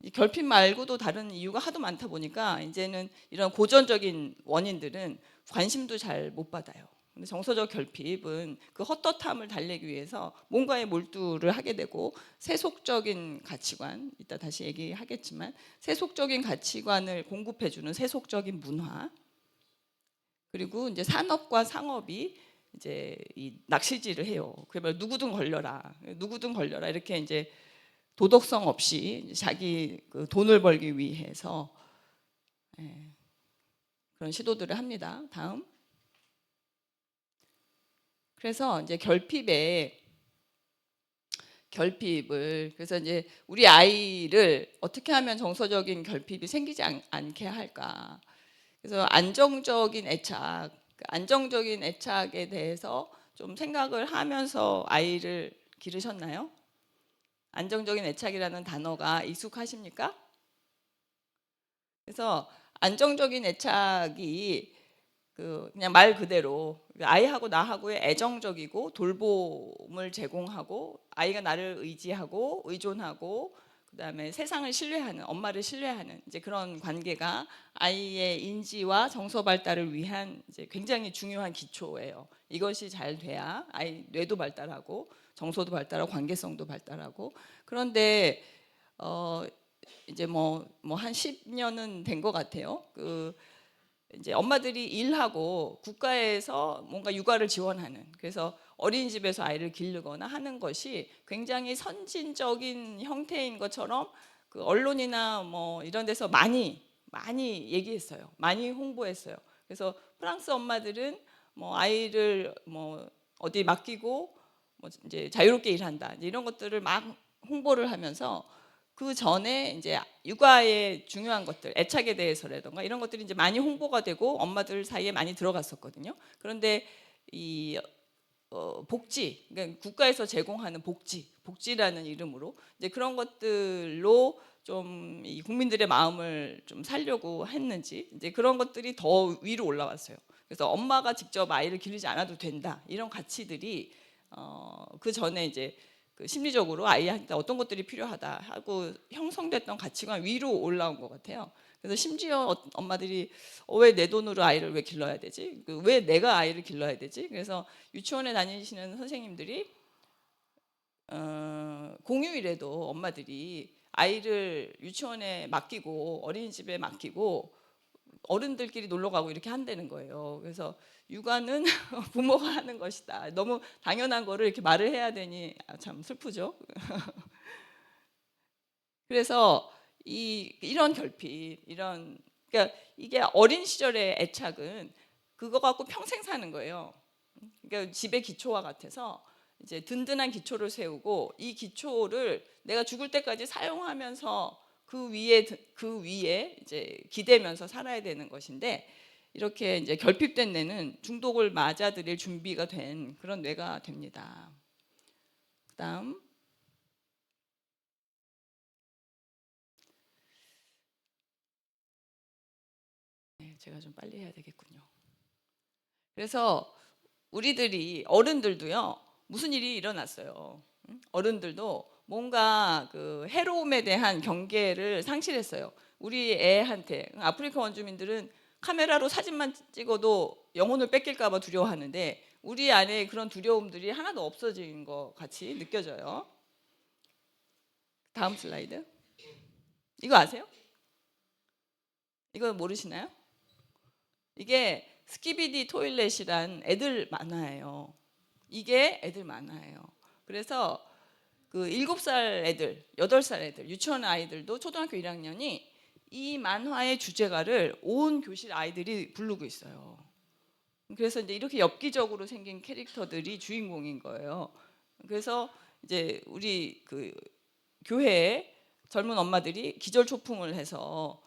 이 결핍 말고도 다른 이유가 하도 많다 보니까 이제는 이런 고전적인 원인들은 관심도 잘 못 받아요. 근데 정서적 결핍은 그 헛헛함을 달래기 위해서 뭔가에 몰두를 하게 되고, 세속적인 가치관, 이따 다시 얘기하겠지만 세속적인 가치관을 공급해주는 세속적인 문화, 그리고 이제 산업과 상업이 이제 이 낚시질을 해요. 그러면 누구든 걸려라 이렇게 이제 도덕성 없이 자기 그 돈을 벌기 위해서 그런 시도들을 합니다. 다음. 그래서 이제 결핍에 결핍을, 그래서 이제 우리 아이를 어떻게 하면 정서적인 결핍이 생기지 않게 할까. 그래서 안정적인 애착, 안정적인 애착에 대해서 좀 생각을 하면서 아이를 기르셨나요? 안정적인 애착이라는 단어가 익숙하십니까? 그래서 안정적인 애착이 그냥 말 그대로 아이하고 나하고의 애정적이고 돌봄을 제공하고 아이가 나를 의지하고 의존하고 그다음에 세상을 신뢰하는, 엄마를 신뢰하는 이제 그런 관계가 아이의 인지와 정서 발달을 위한 이제 굉장히 중요한 기초예요. 이것이 잘 돼야 아이 뇌도 발달하고 정서도 발달하고 관계성도 발달하고. 그런데 이제 뭐 한 10년은 된 것 같아요. 이제 엄마들이 일하고 국가에서 뭔가 육아를 지원하는, 그래서 어린이집에서 아이를 기르거나 하는 것이 굉장히 선진적인 형태인 것처럼 그 언론이나 뭐 이런 데서 많이 얘기했어요. 많이 홍보했어요. 그래서 프랑스 엄마들은 뭐 아이를 뭐 어디 맡기고 뭐 이제 자유롭게 일한다, 이런 것들을 막 홍보를 하면서 그 전에 이제 육아의 중요한 것들, 애착에 대해서라던가 이런 것들이 이제 많이 홍보가 되고 엄마들 사이에 많이 들어갔었거든요. 그런데 이 복지, 그러니까 국가에서 제공하는 복지라는 이름으로 이제 그런 것들로 좀 이 국민들의 마음을 좀 살려고 했는지 이제 그런 것들이 더 위로 올라왔어요. 그래서 엄마가 직접 아이를 기르지 않아도 된다, 이런 가치들이 그 전에 이제 심리적으로 아이한테 어떤 것들이 필요하다 하고 형성됐던 가치관 위로 올라온 것 같아요. 그래서 심지어 엄마들이 왜 내 돈으로 아이를 왜 길러야 되지? 왜 내가 아이를 길러야 되지? 그래서 유치원에 다니시는 선생님들이 공휴일에도 엄마들이 아이를 유치원에 맡기고 어린이집에 맡기고 어른들끼리 놀러 가고 이렇게 한다는 거예요. 그래서 육아는 부모가 하는 것이다. 너무 당연한 거를 이렇게 말을 해야 되니 참 슬프죠. 그래서 이런 결핍, 그러니까 이게 어린 시절의 애착은 그거 갖고 평생 사는 거예요. 그러니까 집의 기초와 같아서 이제 든든한 기초를 세우고 이 기초를 내가 죽을 때까지 사용하면서 그 위에 이제 기대면서 살아야 되는 것인데, 이렇게 이제 결핍된 뇌는 중독을 맞아들일 준비가 된 그런 뇌가 됩니다. 그다음 제가 좀 빨리 해야 되겠군요. 그래서 우리들이 어른들도요, 무슨 일이 일어났어요. 어른들도 뭔가 그 해로움에 대한 경계를 상실했어요. 우리 애한테, 아프리카 원주민들은 카메라로 사진만 찍어도 영혼을 뺏길까 봐 두려워하는데 우리 안에 그런 두려움들이 하나도 없어진 것 같이 느껴져요. 다음 슬라이드. 이거 아세요? 이거 모르시나요? 이게 스키비디 토일렛이란 애들 만화예요. 이게 애들 만화예요. 그래서 그 7살 애들, 8살 애들, 유치원 아이들도 초등학교 1학년이 이 만화의 주제가를 온 교실 아이들이 부르고 있어요. 그래서 이제 이렇게 엽기적으로 생긴 캐릭터들이 주인공인 거예요. 그래서 이제 우리 그 교회에 젊은 엄마들이 기절초풍을 해서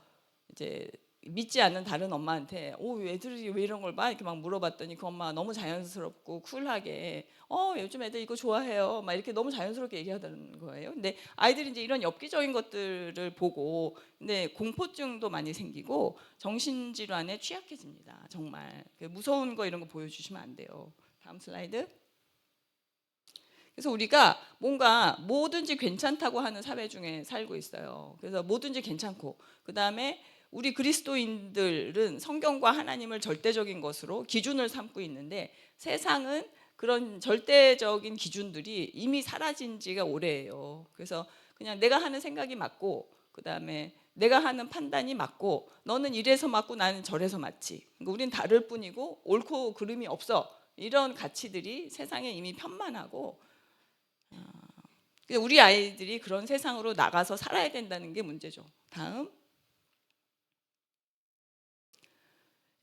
이제 믿지 않는 다른 엄마한테 애들이 왜 이런 걸 봐? 이렇게 막 물어봤더니 그 엄마가 너무 자연스럽고 쿨하게 요즘 애들 이거 좋아해요 막 이렇게 너무 자연스럽게 얘기하다는 거예요. 근데 아이들이 이제 이런 엽기적인 것들을 보고 근데 공포증도 많이 생기고 정신질환에 취약해집니다. 정말 무서운 거 이런 거 보여주시면 안 돼요. 다음 슬라이드. 그래서 우리가 뭔가 뭐든지 괜찮다고 하는 사회 중에 살고 있어요. 그래서 뭐든지 괜찮고 그다음에 우리 그리스도인들은 성경과 하나님을 절대적인 것으로 기준을 삼고 있는데 세상은 그런 절대적인 기준들이 이미 사라진 지가 오래예요. 그래서 그냥 내가 하는 생각이 맞고 그다음에 내가 하는 판단이 맞고 너는 이래서 맞고 나는 저래서 맞지. 그러니까 우린 다를 뿐이고 옳고 그름이 없어. 이런 가치들이 세상에 이미 편만하고 우리 아이들이 그런 세상으로 나가서 살아야 된다는 게 문제죠. 다음.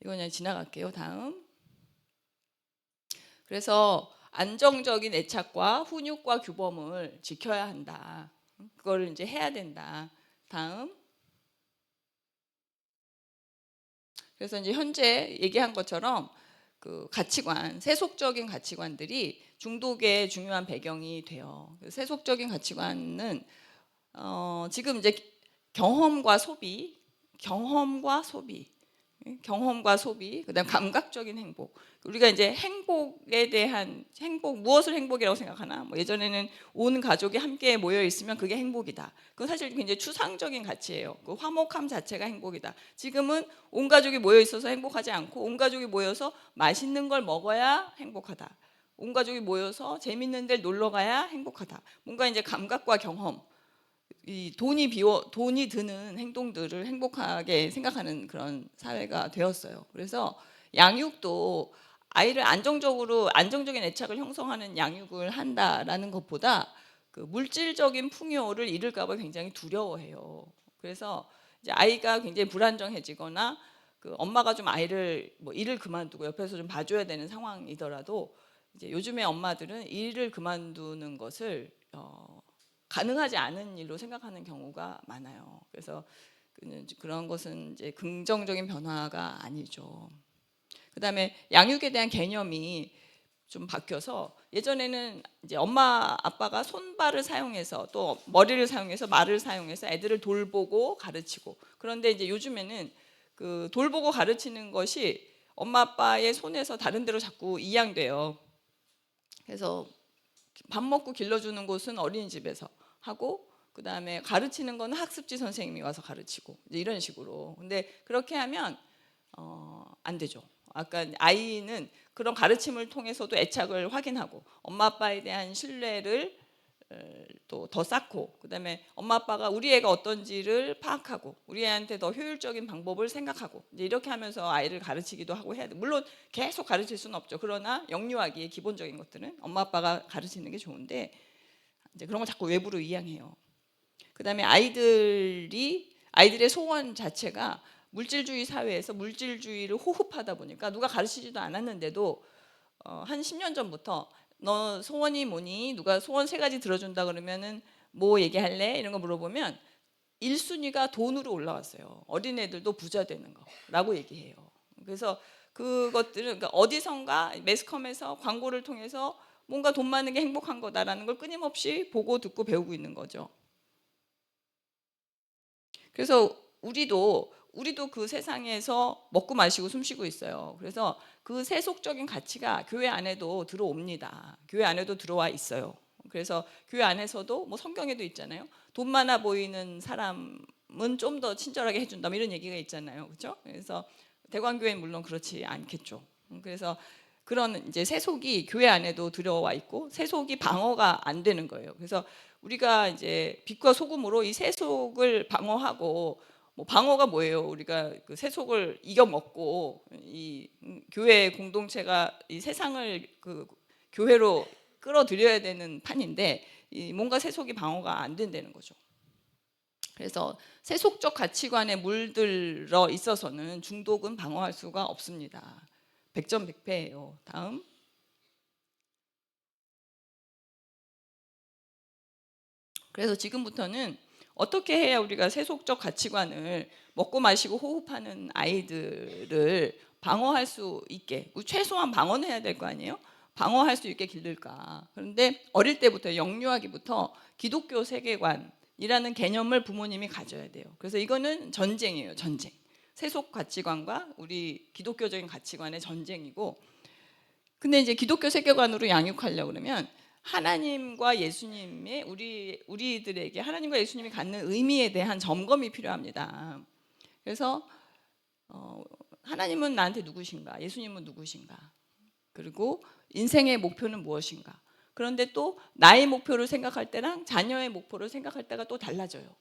이거 그냥 지나갈게요. 다음. 그래서 안정적인 애착과 훈육과 규범을 지켜야 한다. 그걸 이제 해야 된다. 다음. 그래서 이제 현재 얘기한 것처럼 그 가치관, 세속적인 가치관들이 중독의 중요한 배경이 돼요. 세속적인 가치관은 지금 이제 경험과 소비, 경험과 소비, 그다음 감각적인 행복. 우리가 이제 행복에 대한 무엇을 행복이라고 생각하나? 뭐 예전에는 온 가족이 함께 모여 있으면 그게 행복이다. 그건 사실 굉장히 추상적인 가치예요. 그 화목함 자체가 행복이다. 지금은 온 가족이 모여 있어서 행복하지 않고 온 가족이 모여서 맛있는 걸 먹어야 행복하다. 온 가족이 모여서 재밌는 데 놀러 가야 행복하다. 뭔가 이제 감각과 경험, 이 돈이 드는 행동들을 행복하게 생각하는 그런 사회가 되었어요. 그래서 양육도 아이를 안정적인 애착을 형성하는 양육을 한다라는 것보다 그 물질적인 풍요를 잃을까봐 굉장히 두려워해요. 그래서 이제 아이가 굉장히 불안정해지거나 그 엄마가 좀 아이를 뭐 일을 그만두고 옆에서 좀 봐줘야 되는 상황이더라도 이제 요즘에 엄마들은 일을 그만두는 것을 가능하지 않은 일로 생각하는 경우가 많아요. 그래서 그런 것은 이제 긍정적인 변화가 아니죠. 그다음에 양육에 대한 개념이 좀 바뀌어서 예전에는 이제 엄마 아빠가 손발을 사용해서 또 머리를 사용해서 말을 사용해서 애들을 돌보고 가르치고, 그런데 이제 요즘에는 그 돌보고 가르치는 것이 엄마 아빠의 손에서 다른 데로 자꾸 이양돼요. 그래서 밥 먹고 길러주는 곳은 어린이집에서 하고, 그 다음에 가르치는 건 학습지 선생님이 와서 가르치고, 이제 이런 식으로. 근데 그렇게 하면 안 되죠. 아까 아이는 그런 가르침을 통해서도 애착을 확인하고 엄마 아빠에 대한 신뢰를 또 더 쌓고, 그다음에 엄마 아빠가 우리 애가 어떤지를 파악하고 우리 애한테 더 효율적인 방법을 생각하고, 이제 이렇게 하면서 아이를 가르치기도 하고 해야 돼. 물론 계속 가르칠 수는 없죠. 그러나 영유아기의 기본적인 것들은 엄마 아빠가 가르치는 게 좋은데, 이제 그런 걸 자꾸 외부로 이양해요. 그다음에 아이들의 소원 자체가 물질주의 사회에서 물질주의를 호흡하다 보니까 누가 가르치지도 않았는데도 한 10년 전부터 너 소원이 뭐니? 누가 소원 3가지 들어준다 그러면은 뭐 얘기할래? 이런 거 물어보면 1순위가 돈으로 올라왔어요. 어린애들도 부자 되는 거라고 얘기해요. 그래서 그것들은 그러니까 어디선가 매스컴에서 광고를 통해서 뭔가 돈 많은 게 행복한 거다라는 걸 끊임없이 보고 듣고 배우고 있는 거죠. 그래서 우리도 그 세상에서 먹고 마시고 숨쉬고 있어요. 그래서 그 세속적인 가치가 교회 안에도 들어옵니다. 교회 안에도 들어와 있어요. 그래서 교회 안에서도 뭐 성경에도 있잖아요. 돈 많아 보이는 사람은 좀 더 친절하게 해준다, 뭐 이런 얘기가 있잖아요. 그렇죠? 그래서 대관교회는 물론 그렇지 않겠죠. 그래서 그런 이제 세속이 교회 안에도 들어와 있고 세속이 방어가 안 되는 거예요. 그래서 우리가 이제 빛과 소금으로 이 세속을 방어하고, 뭐 방어가 뭐예요? 우리가 그 세속을 이겨먹고 이 교회 공동체가 이 세상을 그 교회로 끌어들여야 되는 판인데, 뭔가 세속이 방어가 안 된다는 거죠. 그래서 세속적 가치관에 물들어 있어서는 중독은 방어할 수가 없습니다. 백전백패예요. 다음. 그래서 지금부터는 어떻게 해야 우리가 세속적 가치관을 먹고 마시고 호흡하는 아이들을 방어할 수 있게, 최소한 방어는 해야 될 거 아니에요? 방어할 수 있게 기를까? 그런데 어릴 때부터, 영유아기부터 기독교 세계관이라는 개념을 부모님이 가져야 돼요. 그래서 이거는 전쟁이에요. 전쟁. 세속 가치관과 우리 기독교적인 가치관의 전쟁이고, 근데 이제 기독교 세계관으로 양육하려고 그러면 하나님과 예수님의 우리들에게 하나님과 예수님이 갖는 의미에 대한 점검이 필요합니다. 그래서 하나님은 나한테 누구신가? 예수님은 누구신가? 그리고 인생의 목표는 무엇인가? 그런데 또 나의 목표를 생각할 때랑 자녀의 목표를 생각할 때가 또 달라져요.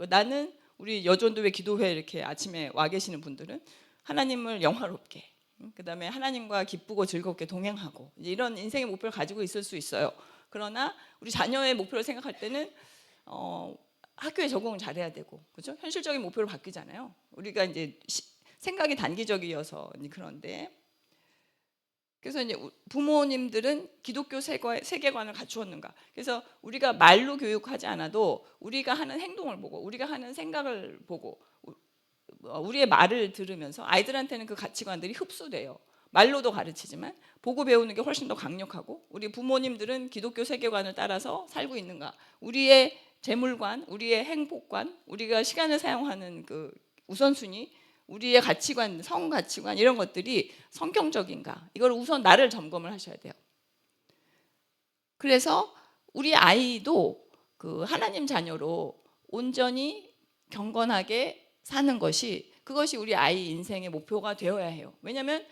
나는 우리 여전도회 기도회 이렇게 아침에 와 계시는 분들은 하나님을 영화롭게, 그다음에 하나님과 기쁘고 즐겁게 동행하고, 이런 인생의 목표를 가지고 있을 수 있어요. 그러나 우리 자녀의 목표를 생각할 때는 학교에 적응을 잘해야 되고, 그렇죠? 현실적인 목표로 바뀌잖아요. 우리가 이제 생각이 단기적이어서 그런데, 그래서 이제 부모님들은 기독교 세계관을 갖추었는가? 그래서 우리가 말로 교육하지 않아도 우리가 하는 행동을 보고 우리가 하는 생각을 보고 우리의 말을 들으면서 아이들한테는 그 가치관들이 흡수돼요. 말로도 가르치지만 보고 배우는 게 훨씬 더 강력하고, 우리 부모님들은 기독교 세계관을 따라서 살고 있는가? 우리의 재물관, 우리의 행복관, 우리가 시간을 사용하는 그 우선순위, 우리의 가치관, 성 가치관 이런 것들이 성경적인가? 이걸 우선 나를 점검을 하셔야 돼요. 그래서 우리 아이도 그 하나님 자녀로 온전히 경건하게 사는 것이, 그것이 우리 아이 인생의 목표가 되어야 해요. 왜냐하면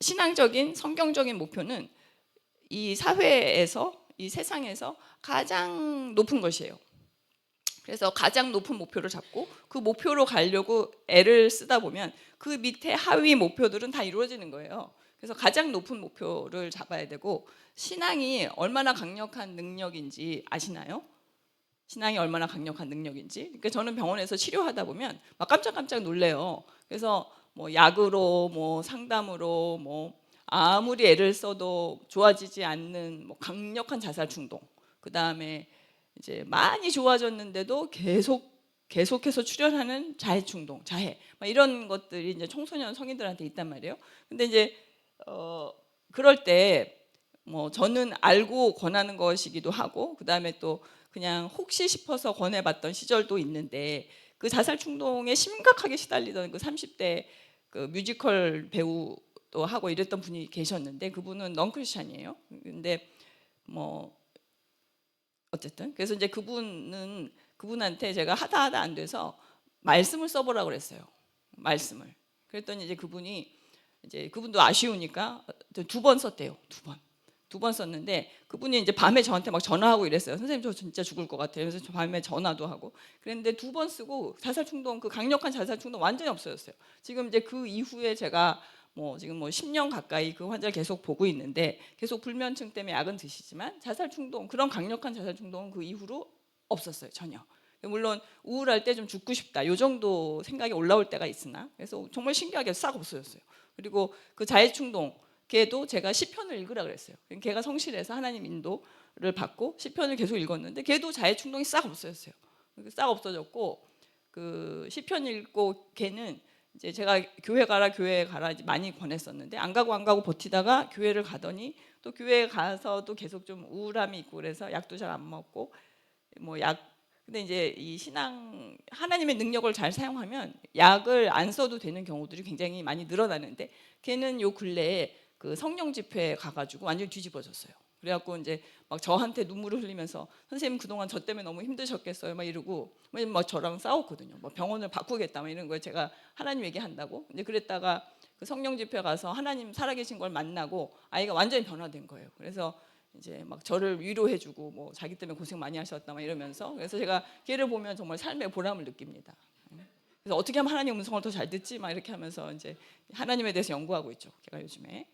신앙적인 성경적인 목표는 이 사회에서, 이 세상에서 가장 높은 것이에요. 그래서 가장 높은 목표를 잡고 그 목표로 가려고 애를 쓰다 보면 그 밑에 하위 목표들은 다 이루어지는 거예요. 그래서 가장 높은 목표를 잡아야 되고, 신앙이 얼마나 강력한 능력인지 아시나요? 신앙이 얼마나 강력한 능력인지. 그러니까 저는 병원에서 치료하다 보면 막 깜짝깜짝 놀래요. 그래서 뭐 약으로, 뭐 상담으로, 뭐 아무리 애를 써도 좋아지지 않는 뭐 강력한 자살 충동. 그 다음에 이제 많이 좋아졌는데도 계속해서 출현하는 자해 충동, 자해. 막 이런 것들이 이제 청소년 성인들한테 있단 말이에요. 근데 이제 그럴 때 뭐 저는 알고 권하는 것이기도 하고, 그 다음에 또 그냥 혹시 싶어서 권해봤던 시절도 있는데, 그 자살 충동에 심각하게 시달리던 그 30대 그 뮤지컬 배우도 하고 이랬던 분이 계셨는데, 그분은 넌크리스찬이에요. 근데 뭐 어쨌든 그래서 이제 그분한테 제가 하다 안 돼서 말씀을 써보라고 그랬어요. 말씀을. 그랬더니 이제 그분도 아쉬우니까 2번 썼대요. 2번 썼는데, 그분이 이제 밤에 저한테 막 전화하고 이랬어요. 선생님, 저 진짜 죽을 것 같아요. 그래서 저 밤에 전화도 하고 그랬는데 2번 쓰고 자살 충동, 그 강력한 자살 충동 완전히 없어졌어요. 지금 이제 그 이후에 제가 지금 10년 가까이 그 환자를 계속 보고 있는데, 계속 불면증 때문에 약은 드시지만 자살 충동, 그런 강력한 자살 충동은 그 이후로 없었어요. 전혀. 물론 우울할 때 좀 죽고 싶다, 요 정도 생각이 올라올 때가 있으나, 그래서 정말 신기하게 싹 없어졌어요. 그리고 그 자해 충동, 걔도 제가 시편을 읽으라 그랬어요. 걔가 성실해서 하나님 인도를 받고 시편을 계속 읽었는데 걔도 자해 충동이 싹 없어졌어요. 싹 없어졌고, 그 시편 읽고 걔는 이제 제가 교회 가라 이제 많이 권했었는데 안 가고 버티다가 교회를 가더니, 또 교회에 가서도 계속 좀 우울함이 있고 그래서 약도 잘 안 먹고 근데 이제 이 신앙, 하나님의 능력을 잘 사용하면 약을 안 써도 되는 경우들이 굉장히 많이 늘어나는데, 걔는 요 근래에 그 성령 집회에 가가지고 완전히 뒤집어졌어요. 그래갖고 이제 막 저한테 눈물을 흘리면서 선생님 그동안 저 때문에 너무 힘드셨겠어요 막 이러고, 막 저랑 싸웠거든요. 뭐 병원을 바꾸겠다 막 이런 거에 제가 하나님 얘기한다고. 이제 그랬다가 그 성령 집회 가서 하나님 살아계신 걸 만나고 아이가 완전히 변화된 거예요. 그래서 이제 막 저를 위로해주고 뭐 자기 때문에 고생 많이 하셨다 막 이러면서, 그래서 제가 걔를 보면 정말 삶의 보람을 느낍니다. 그래서 어떻게 하면 하나님 음성을 더 잘 듣지 막 이렇게 하면서 이제 하나님에 대해서 연구하고 있죠. 제가 요즘에.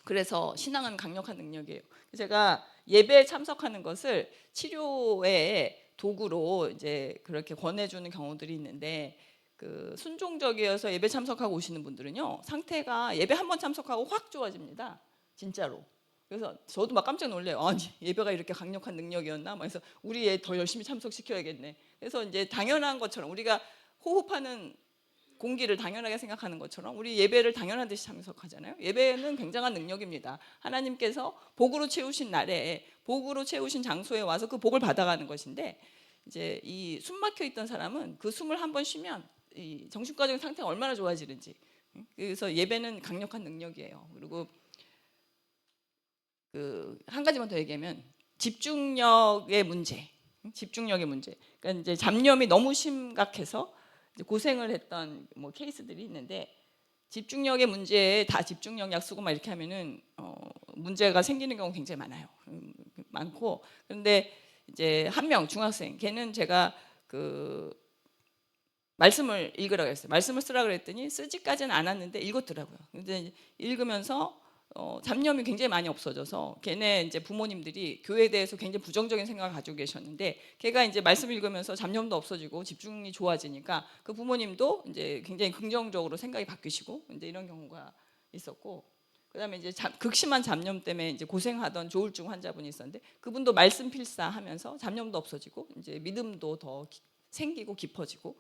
그래서 신앙은 강력한 능력이에요. 제가 예배에 참석하는 것을 치료의 도구로 이제 그렇게 권해주는 경우들이 있는데, 그 순종적이어서 예배 참석하고 오시는 분들은요, 상태가 예배 한 번 참석하고 확 좋아집니다. 진짜로. 그래서 저도 막 깜짝 놀래요. 아니, 예배가 이렇게 강력한 능력이었나? 그래서 우리 애 더 열심히 참석시켜야겠네. 그래서 이제 당연한 것처럼 우리가 호흡하는 공기를 당연하게 생각하는 것처럼 우리 예배를 당연한 듯이 참석하잖아요. 예배는 굉장한 능력입니다. 하나님께서 복으로 채우신 날에, 복으로 채우신 장소에 와서 그 복을 받아가는 것인데, 이제 이 숨 막혀 있던 사람은 그 숨을 한번 쉬면 이 정신과적인 상태가 얼마나 좋아지는지. 그래서 예배는 강력한 능력이에요. 그리고 그 한 가지만 더 얘기하면 집중력의 문제. 그러니까 이제 잡념이 너무 심각해서 고생을 했던 케이스들이 있는데, 집중력의 문제에 다 집중력 약 쓰고 막 이렇게 하면은 문제가 생기는 경우 굉장히 많고. 그런데 이제 한 명 중학생, 걔는 제가 그 말씀을 읽으라고 했어요. 말씀을 쓰라 그랬더니 쓰지까지는 않았는데 읽었더라고요. 근데 읽으면서 잡념이 굉장히 많이 없어져서 걔네 이제 부모님들이 교회에 대해서 굉장히 부정적인 생각을 가지고 계셨는데 걔가 이제 말씀 읽으면서 잡념도 없어지고 집중이 좋아지니까 그 부모님도 이제 굉장히 긍정적으로 생각이 바뀌시고 이제 이런 경우가 있었고, 그다음에 이제 극심한 잡념 때문에 이제 고생하던 조울증 환자분이 있었는데 그분도 말씀 필사하면서 잡념도 없어지고 이제 믿음도 더 생기고 깊어지고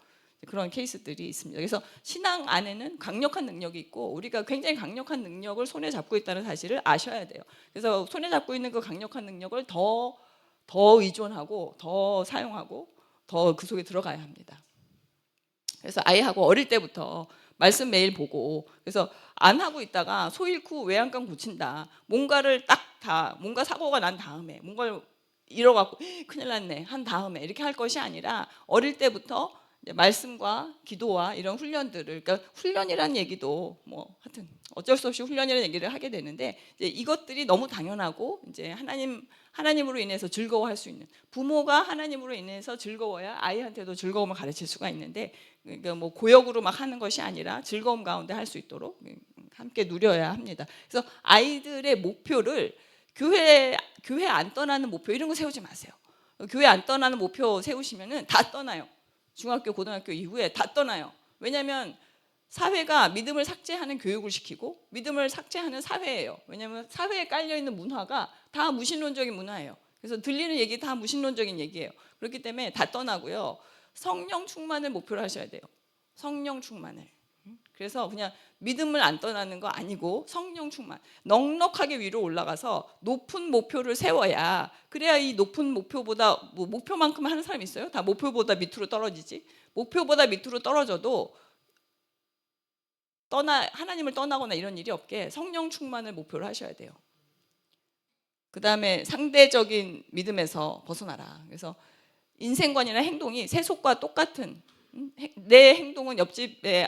그런 케이스들이 있습니다. 그래서 신앙 안에는 강력한 능력이 있고 우리가 굉장히 강력한 능력을 손에 잡고 있다는 사실을 아셔야 돼요. 그래서 손에 잡고 있는 그 강력한 능력을 더 의존하고 더 사용하고 더 그 속에 들어가야 합니다. 그래서 아이하고 어릴 때부터 말씀 매일 보고, 그래서 안 하고 있다가 소 잃고 외양간 고친다, 뭔가를 뭔가 사고가 난 다음에 뭔가를 잃어갖고 큰일 났네 한 다음에 이렇게 할 것이 아니라 어릴 때부터 말씀과 기도와 이런 훈련들을, 그러니까 훈련이라는 얘기도 뭐 하여튼 어쩔 수 없이 훈련이라는 얘기를 하게 되는데 이제 이것들이 너무 당연하고 이제 하나님으로 인해서 즐거워할 수 있는, 부모가 하나님으로 인해서 즐거워야 아이한테도 즐거움을 가르칠 수가 있는데, 그러니까 뭐 고역으로 막 하는 것이 아니라 즐거움 가운데 할 수 있도록 함께 누려야 합니다. 그래서 아이들의 목표를 교회 안 떠나는 목표 이런 거 세우지 마세요. 교회 안 떠나는 목표 세우시면은 다 떠나요. 중학교, 고등학교 이후에 다 떠나요. 왜냐하면 사회가 믿음을 삭제하는 교육을 시키고 믿음을 삭제하는 사회예요. 왜냐하면 사회에 깔려있는 문화가 다 무신론적인 문화예요. 그래서 들리는 얘기 다 무신론적인 얘기예요. 그렇기 때문에 다 떠나고요. 성령 충만을 목표로 하셔야 돼요. 성령 충만을. 그래서 그냥 믿음을 안 떠나는 거 아니고 성령 충만, 넉넉하게 위로 올라가서 높은 목표를 세워야, 그래야 이 높은 목표보다 뭐 목표만큼 하는 사람이 있어요? 다 목표보다 밑으로 떨어지지. 목표보다 밑으로 떨어져도 하나님을 떠나거나 이런 일이 없게 성령 충만을 목표로 하셔야 돼요. 그 다음에 상대적인 믿음에서 벗어나라. 그래서 인생관이나 행동이 세속과 똑같은, 내 행동은 옆집의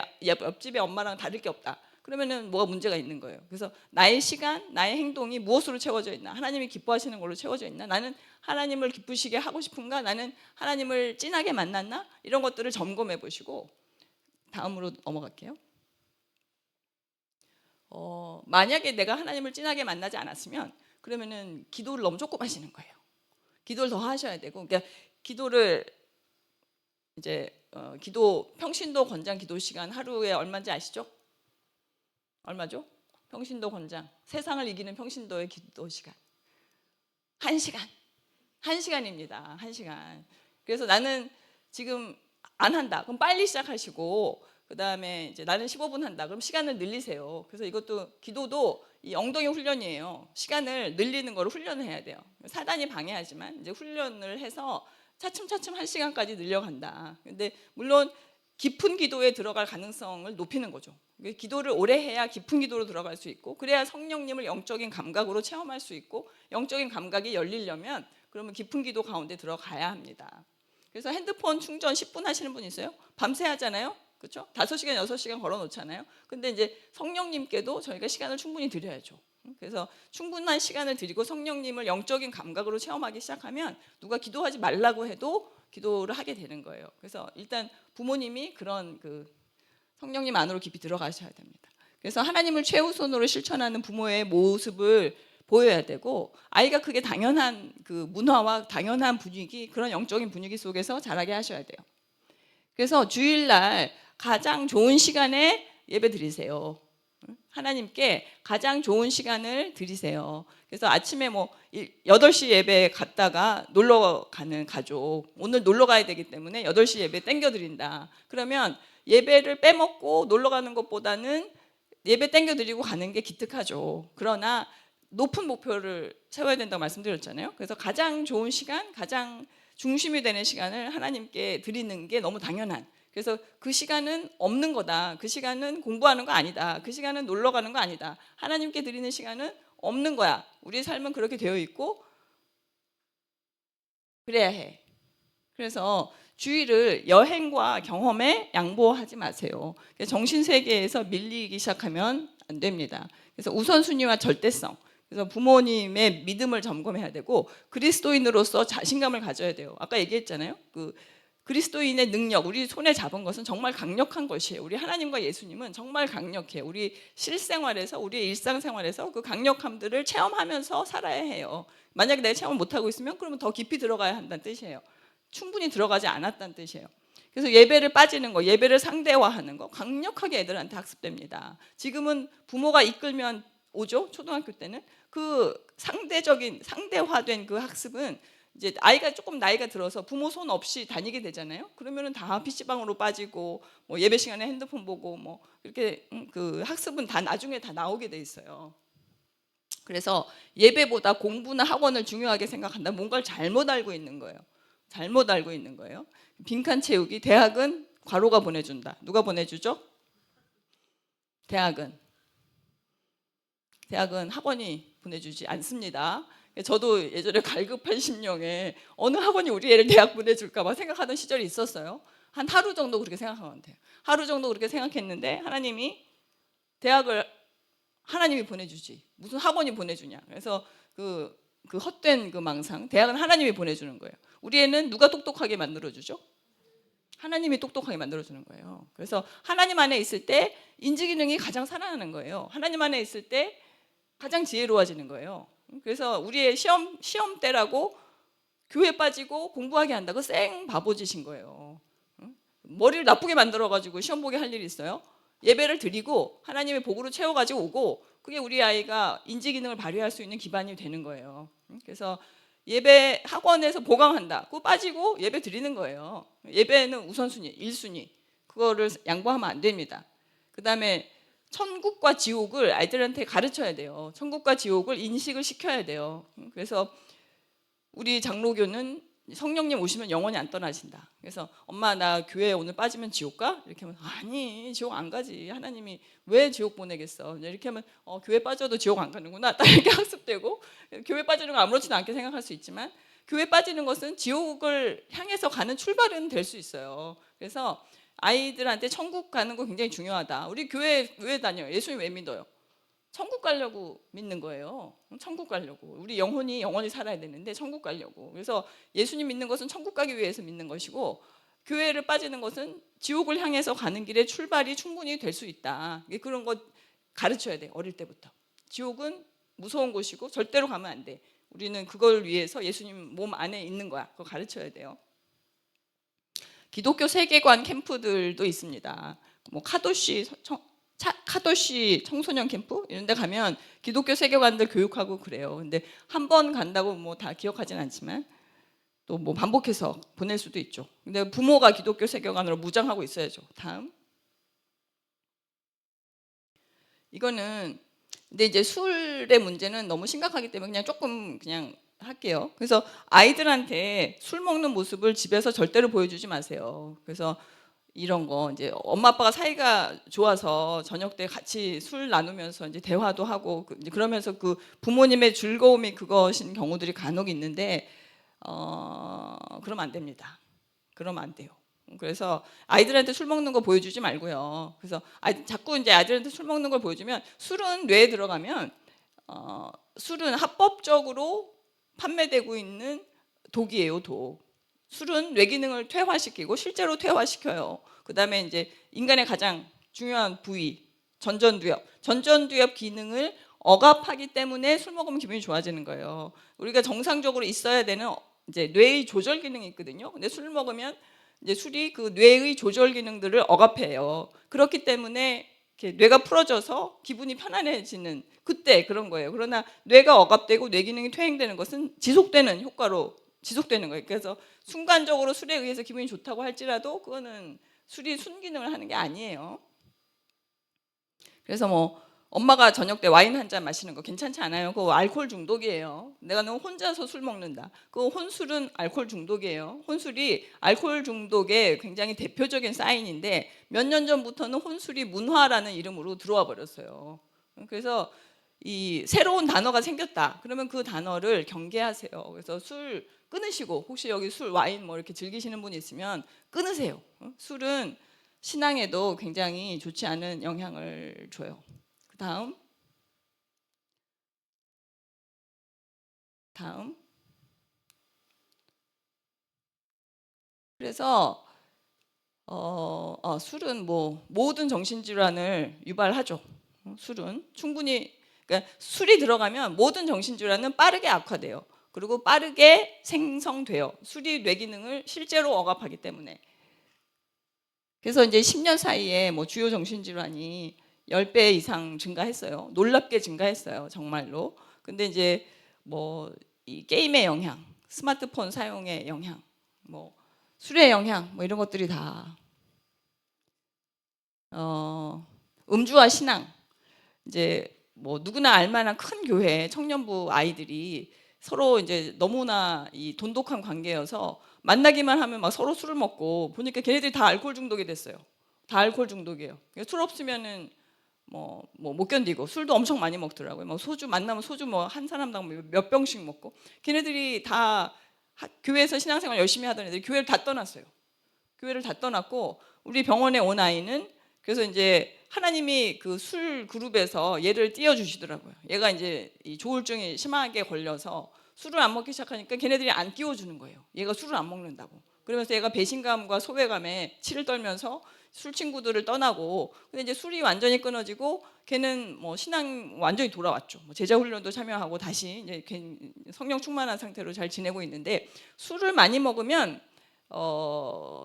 엄마랑 다를 게 없다. 그러면은 뭐가 문제가 있는 거예요. 그래서 나의 시간, 나의 행동이 무엇으로 채워져 있나? 하나님이 기뻐하시는 걸로 채워져 있나? 나는 하나님을 기쁘시게 하고 싶은가? 나는 하나님을 진하게 만났나? 이런 것들을 점검해 보시고 다음으로 넘어갈게요. 만약에 내가 하나님을 진하게 만나지 않았으면 그러면은 기도를 너무 조금 하시는 거예요. 기도를 더 하셔야 되고, 그러니까 기도를 이제 기도 평신도 권장 기도 시간 하루에 얼마인지 아시죠? 얼마죠? 평신도 권장, 세상을 이기는 평신도의 기도 시간 1시간. 1시간입니다. 1시간. 그래서 나는 지금 안 한다. 그럼 빨리 시작하시고, 그 다음에 이제 나는 15분 한다. 그럼 시간을 늘리세요. 그래서 이것도 기도도 이 엉덩이 훈련이에요. 시간을 늘리는 거를 훈련을 해야 돼요. 사단이 방해하지만 이제 훈련을 해서 차츰차츰 1시간까지 늘려간다. 근데 물론 깊은 기도에 들어갈 가능성을 높이는 거죠. 기도를 오래 해야 깊은 기도로 들어갈 수 있고, 그래야 성령님을 영적인 감각으로 체험할 수 있고, 영적인 감각이 열리려면 그러면 깊은 기도 가운데 들어가야 합니다. 그래서 핸드폰 충전 10분 하시는 분 있어요? 밤새 하잖아요. 그렇죠? 5시간, 6시간 걸어 놓잖아요. 근데 이제 성령님께도 저희가 시간을 충분히 드려야죠. 그래서 충분한 시간을 드리고 성령님을 영적인 감각으로 체험하기 시작하면 누가 기도하지 말라고 해도 기도를 하게 되는 거예요. 그래서 일단 부모님이 그런 성령님 안으로 깊이 들어가셔야 됩니다. 그래서 하나님을 최우선으로 실천하는 부모의 모습을 보여야 되고, 아이가 그게 당연한 그 문화와 당연한 분위기, 그런 영적인 분위기 속에서 자라게 하셔야 돼요. 그래서 주일날 가장 좋은 시간에 예배 드리세요. 하나님께 가장 좋은 시간을 드리세요. 그래서 아침에 뭐 8시 예배 갔다가 놀러 가는 가족, 오늘 놀러 가야 되기 때문에 8시 예배 땡겨 드린다. 그러면 예배를 빼먹고 놀러 가는 것보다는 예배 땡겨 드리고 가는 게 기특하죠. 그러나 높은 목표를 세워야 된다고 말씀드렸잖아요. 그래서 가장 좋은 시간, 가장 중심이 되는 시간을 하나님께 드리는 게 너무 당연한, 그래서 그 시간은 없는 거다. 그 시간은 공부하는 거 아니다. 그 시간은 놀러 가는 거 아니다. 하나님께 드리는 시간은 없는 거야. 우리의 삶은 그렇게 되어 있고 그래야 해. 그래서 주의를 여행과 경험에 양보하지 마세요. 정신세계에서 밀리기 시작하면 안 됩니다. 그래서 우선순위와 절대성, 그래서 부모님의 믿음을 점검해야 되고 그리스도인으로서 자신감을 가져야 돼요. 아까 얘기했잖아요. 그리스도인의 능력, 우리 손에 잡은 것은 정말 강력한 것이에요. 우리 하나님과 예수님은 정말 강력해요. 우리 실생활에서, 우리의 일상생활에서 그 강력함들을 체험하면서 살아야 해요. 만약에 내가 체험을 못하고 있으면 그러면 더 깊이 들어가야 한다는 뜻이에요. 충분히 들어가지 않았다는 뜻이에요. 그래서 예배를 빠지는 거, 예배를 상대화하는 거 강력하게 애들한테 학습됩니다. 지금은 부모가 이끌면 오죠. 초등학교 때는 그 상대화된 그 학습은 이제 아이가 조금 나이가 들어서 부모 손 없이 다니게 되잖아요. 그러면은 다 PC방으로 빠지고 뭐 예배 시간에 핸드폰 보고 뭐 이렇게 그 학습은 다 나중에 다 나오게 돼 있어요. 그래서 예배보다 공부나 학원을 중요하게 생각한다. 뭔가를 잘못 알고 있는 거예요. 잘못 알고 있는 거예요. 빈칸 채우기. 대학은 과로가 보내준다. 누가 보내주죠? 대학은 학원이 보내주지 않습니다. 저도 예전에 갈급한 심령에 어느 학원이 우리 애를 대학 보내줄까 봐 생각하던 시절이 있었어요. 한 하루 정도 그렇게 생각한 것 같아요. 하루 정도 그렇게 생각했는데 하나님이 대학을 하나님이 보내주지 무슨 학원이 보내주냐. 그래서 그 헛된 그 망상, 대학은 하나님이 보내주는 거예요. 우리 애는 누가 똑똑하게 만들어주죠? 하나님이 똑똑하게 만들어주는 거예요. 그래서 하나님 안에 있을 때 인지기능이 가장 살아나는 거예요. 하나님 안에 있을 때 가장 지혜로워지는 거예요. 그래서 우리의 시험 때라고 교회 빠지고 공부하게 한다고 생 바보짓인 거예요. 머리를 나쁘게 만들어가지고 시험 보게 할 일이 있어요? 예배를 드리고 하나님의 복으로 채워가지고 오고 그게 우리 아이가 인지기능을 발휘할 수 있는 기반이 되는 거예요. 그래서 예배 학원에서 보강한다. 그거 빠지고 예배 드리는 거예요. 예배는 우선순위, 1순위. 그거를 양보하면 안 됩니다. 그 다음에 천국과 지옥을 아이들한테 가르쳐야 돼요. 천국과 지옥을 인식을 시켜야 돼요. 그래서 우리 장로교는 성령님 오시면 영원히 안 떠나신다. 그래서 엄마 나 교회 오늘 빠지면 지옥 가? 이렇게 하면 아니 지옥 안 가지. 하나님이 왜 지옥 보내겠어? 이렇게 하면 교회 빠져도 지옥 안 가는구나. 딱 이렇게 학습되고 교회 빠지는 거 아무렇지도 않게 생각할 수 있지만 교회 빠지는 것은 지옥을 향해서 가는 출발은 될 수 있어요. 그래서 아이들한테 천국 가는 거 굉장히 중요하다. 우리 교회 왜 다녀요? 예수님 왜 믿어요? 천국 가려고 믿는 거예요. 천국 가려고. 우리 영혼이 영원히 살아야 되는데 천국 가려고. 그래서 예수님 믿는 것은 천국 가기 위해서 믿는 것이고 교회를 빠지는 것은 지옥을 향해서 가는 길에 출발이 충분히 될 수 있다. 그런 거 가르쳐야 돼. 어릴 때부터. 지옥은 무서운 곳이고 절대로 가면 안 돼. 우리는 그걸 위해서 예수님 몸 안에 있는 거야. 그거 가르쳐야 돼요. 기독교 세계관 캠프들도 있습니다. 뭐 카도시 청소년 캠프 이런 데 가면 기독교 세계관들 교육하고 그래요. 근데 한 번 간다고 뭐 다 기억하진 않지만 또 뭐 반복해서 보낼 수도 있죠. 근데 부모가 기독교 세계관으로 무장하고 있어야죠. 다음. 이거는 근데 이제 술의 문제는 너무 심각하기 때문에 그냥 조금 그냥 할게요. 그래서 아이들한테 술 먹는 모습을 집에서 절대로 보여주지 마세요. 그래서 이런 거 이제 엄마 아빠가 사이가 좋아서 저녁 때 같이 술 나누면서 이제 대화도 하고 이제 그러면서 그 부모님의 즐거움이 그것인 경우들이 간혹 있는데 그러면 안 됩니다. 그러면 안 돼요. 그래서 아이들한테 술 먹는 거 보여주지 말고요. 그래서 자꾸 이제 아이들한테 술 먹는 걸 보여주면 술은 뇌에 들어가면 술은 합법적으로 판매되고 있는 독이에요, 독. 술은 뇌기능을 퇴화시키고 실제로 퇴화시켜요. 그 다음에 이제 인간의 가장 중요한 부위 전전두엽 기능을 억압하기 때문에 술 먹으면 기분이 좋아지는 거예요. 우리가 정상적으로 있어야 되는 이제 뇌의 조절 기능이 있거든요. 근데 술 먹으면 이제 술이 그 뇌의 조절 기능들을 억압해요. 그렇기 때문에 이렇게 뇌가 풀어져서 기분이 편안해지는 그때 그런 거예요. 그러나 뇌가 억압되고 뇌 기능이 퇴행되는 것은 지속되는 효과로 지속되는 거예요. 그래서 순간적으로 술에 의해서 기분이 좋다고 할지라도 그거는 술이 순기능을 하는 게 아니에요. 그래서 뭐 엄마가 저녁 때 와인 한 잔 마시는 거 괜찮지 않아요? 그거 알코올 중독이에요. 내가 너무 혼자서 술 먹는다. 그 혼술은 알코올 중독이에요. 혼술이 알코올 중독의 굉장히 대표적인 사인인데 몇 년 전부터는 혼술이 문화라는 이름으로 들어와 버렸어요. 그래서 이 새로운 단어가 생겼다. 그러면 그 단어를 경계하세요. 그래서 술 끊으시고 혹시 여기 술 와인 뭐 이렇게 즐기시는 분이 있으면 끊으세요. 술은 신앙에도 굉장히 좋지 않은 영향을 줘요. 다음. 그래서 술은 뭐 모든 정신질환을 유발하죠. 술은 충분히, 그러니까 술이 들어가면 모든 정신질환은 빠르게 악화돼요. 그리고 빠르게 생성돼요. 술이 뇌 기능을 실제로 억압하기 때문에. 그래서 이제 10년 사이에 뭐 주요 정신질환이 10배 이상 증가했어요. 놀랍게 증가했어요. 정말로. 근데 이제 뭐 이 게임의 영향, 스마트폰 사용의 영향, 뭐 술의 영향, 뭐 이런 것들이 다 음주와 신앙, 이제 뭐 누구나 알만한 큰 교회 청년부 아이들이 서로 이제 너무나 이 돈독한 관계여서 만나기만 하면 막 서로 술을 먹고 보니까 걔네들이 다 알코올 중독이 됐어요. 다 알코올 중독이에요. 술 없으면은 뭐 못 견디고 술도 엄청 많이 먹더라고요. 뭐 소주 만나면 소주 뭐 한 사람당 몇 병씩 먹고 걔네들이 다 교회에서 신앙생활 열심히 하던 애들이 교회를 다 떠났어요. 교회를 다 떠났고 우리 병원에 온 아이는 그래서 이제 하나님이 그 술 그룹에서 얘를 띄워주시더라고요. 얘가 이제 이 조울증이 심하게 걸려서 술을 안 먹기 시작하니까 걔네들이 안 띄워주는 거예요. 얘가 술을 안 먹는다고. 그러면서 얘가 배신감과 소외감에 치를 떨면서 술 친구들을 떠나고, 근데 이제 술이 완전히 끊어지고 걔는 뭐 신앙 완전히 돌아왔죠. 뭐 제자 훈련도 참여하고 다시 이제 성령 충만한 상태로 잘 지내고 있는데, 술을 많이 먹으면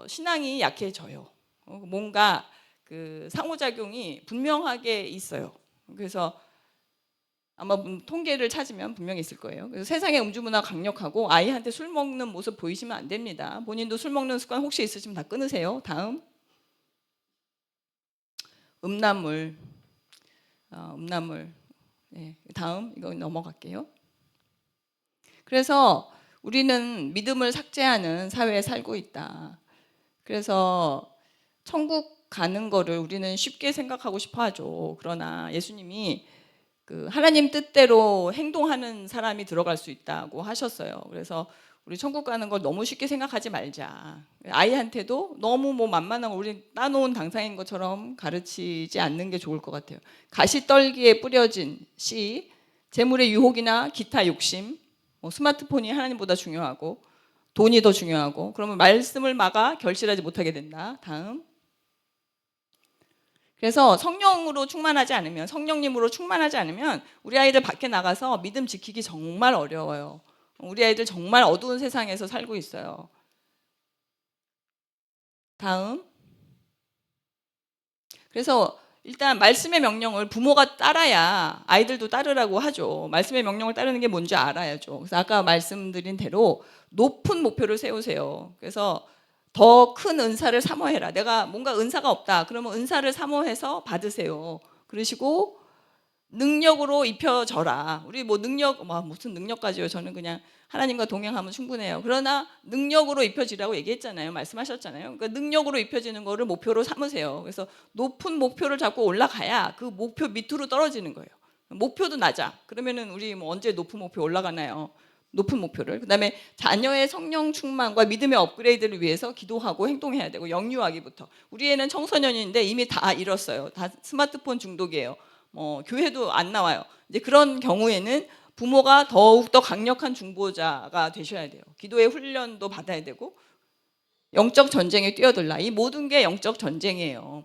신앙이 약해져요. 뭔가 그 상호작용이 분명하게 있어요. 그래서 아마 통계를 찾으면 분명히 있을 거예요. 그래서 세상의 음주 문화 강력하고 아이한테 술 먹는 모습 보이시면 안 됩니다. 본인도 술 먹는 습관 혹시 있으시면 다 끊으세요. 다음 음란물, 음란물. 네, 다음 이거 넘어갈게요. 그래서 우리는 믿음을 삭제하는 사회에 살고 있다. 그래서 천국 가는 거를 우리는 쉽게 생각하고 싶어 하죠. 그러나 예수님이 그 하나님 뜻대로 행동하는 사람이 들어갈 수 있다고 하셨어요. 그래서 우리 천국 가는 걸 너무 쉽게 생각하지 말자. 아이한테도 너무 뭐 만만한 거 우리 따놓은 당상인 것처럼 가르치지 않는 게 좋을 것 같아요. 가시떨기에 뿌려진 씨, 재물의 유혹이나 기타 욕심, 뭐 스마트폰이 하나님보다 중요하고 돈이 더 중요하고, 그러면 말씀을 막아 결실하지 못하게 된다. 다음. 그래서 성령으로 충만하지 않으면, 성령님으로 충만하지 않으면 우리 아이들 밖에 나가서 믿음 지키기 정말 어려워요. 우리 아이들 정말 어두운 세상에서 살고 있어요. 다음. 그래서 일단 말씀의 명령을 부모가 따라야 아이들도 따르라고 하죠. 말씀의 명령을 따르는 게 뭔지 알아야죠. 그래서 아까 말씀드린 대로 높은 목표를 세우세요. 그래서 더 큰 은사를 사모해라. 내가 뭔가 은사가 없다. 그러면 은사를 사모해서 받으세요. 그러시고 능력으로 입혀져라. 우리 뭐 능력, 무슨 능력까지요? 저는 그냥 하나님과 동행하면 충분해요. 그러나 능력으로 입혀지라고 얘기했잖아요. 말씀하셨잖아요. 그러니까 능력으로 입혀지는 거를 목표로 삼으세요. 그래서 높은 목표를 잡고 올라가야 그 목표 밑으로 떨어지는 거예요. 목표도 낮아. 그러면은 우리 뭐 언제 높은 목표 올라가나요? 높은 목표를. 그다음에 자녀의 성령 충만과 믿음의 업그레이드를 위해서 기도하고 행동해야 되고, 영유아기부터. 우리 애는 청소년인데 이미 다 잃었어요. 다 스마트폰 중독이에요. 교회도 안 나와요. 이제 그런 경우에는 부모가 더욱더 강력한 중보자가 되셔야 돼요. 기도의 훈련도 받아야 되고, 영적 전쟁에 뛰어들라. 이 모든 게 영적 전쟁이에요.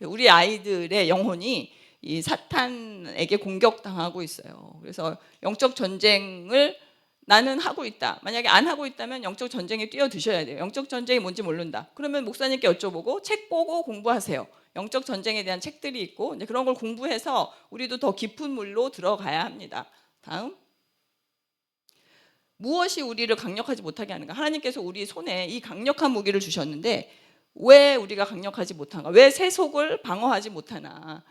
우리 아이들의 영혼이 이 사탄에게 공격당하고 있어요. 그래서 영적 전쟁을 나는 하고 있다. 만약에 안 하고 있다면 영적 전쟁에 뛰어드셔야 돼요. 영적 전쟁이 뭔지 모른다. 그러면 목사님께 여쭤보고 책 보고 공부하세요. 영적 전쟁에 대한 책들이 있고, 이제 그런 걸 공부해서 우리도 더 깊은 물로 들어가야 합니다. 다음. 무엇이 우리를 강력하지 못하게 하는가? 하나님께서 우리 손에 이 강력한 무기를 주셨는데 왜 우리가 강력하지 못한가? 왜 세속을 방어하지 못하나?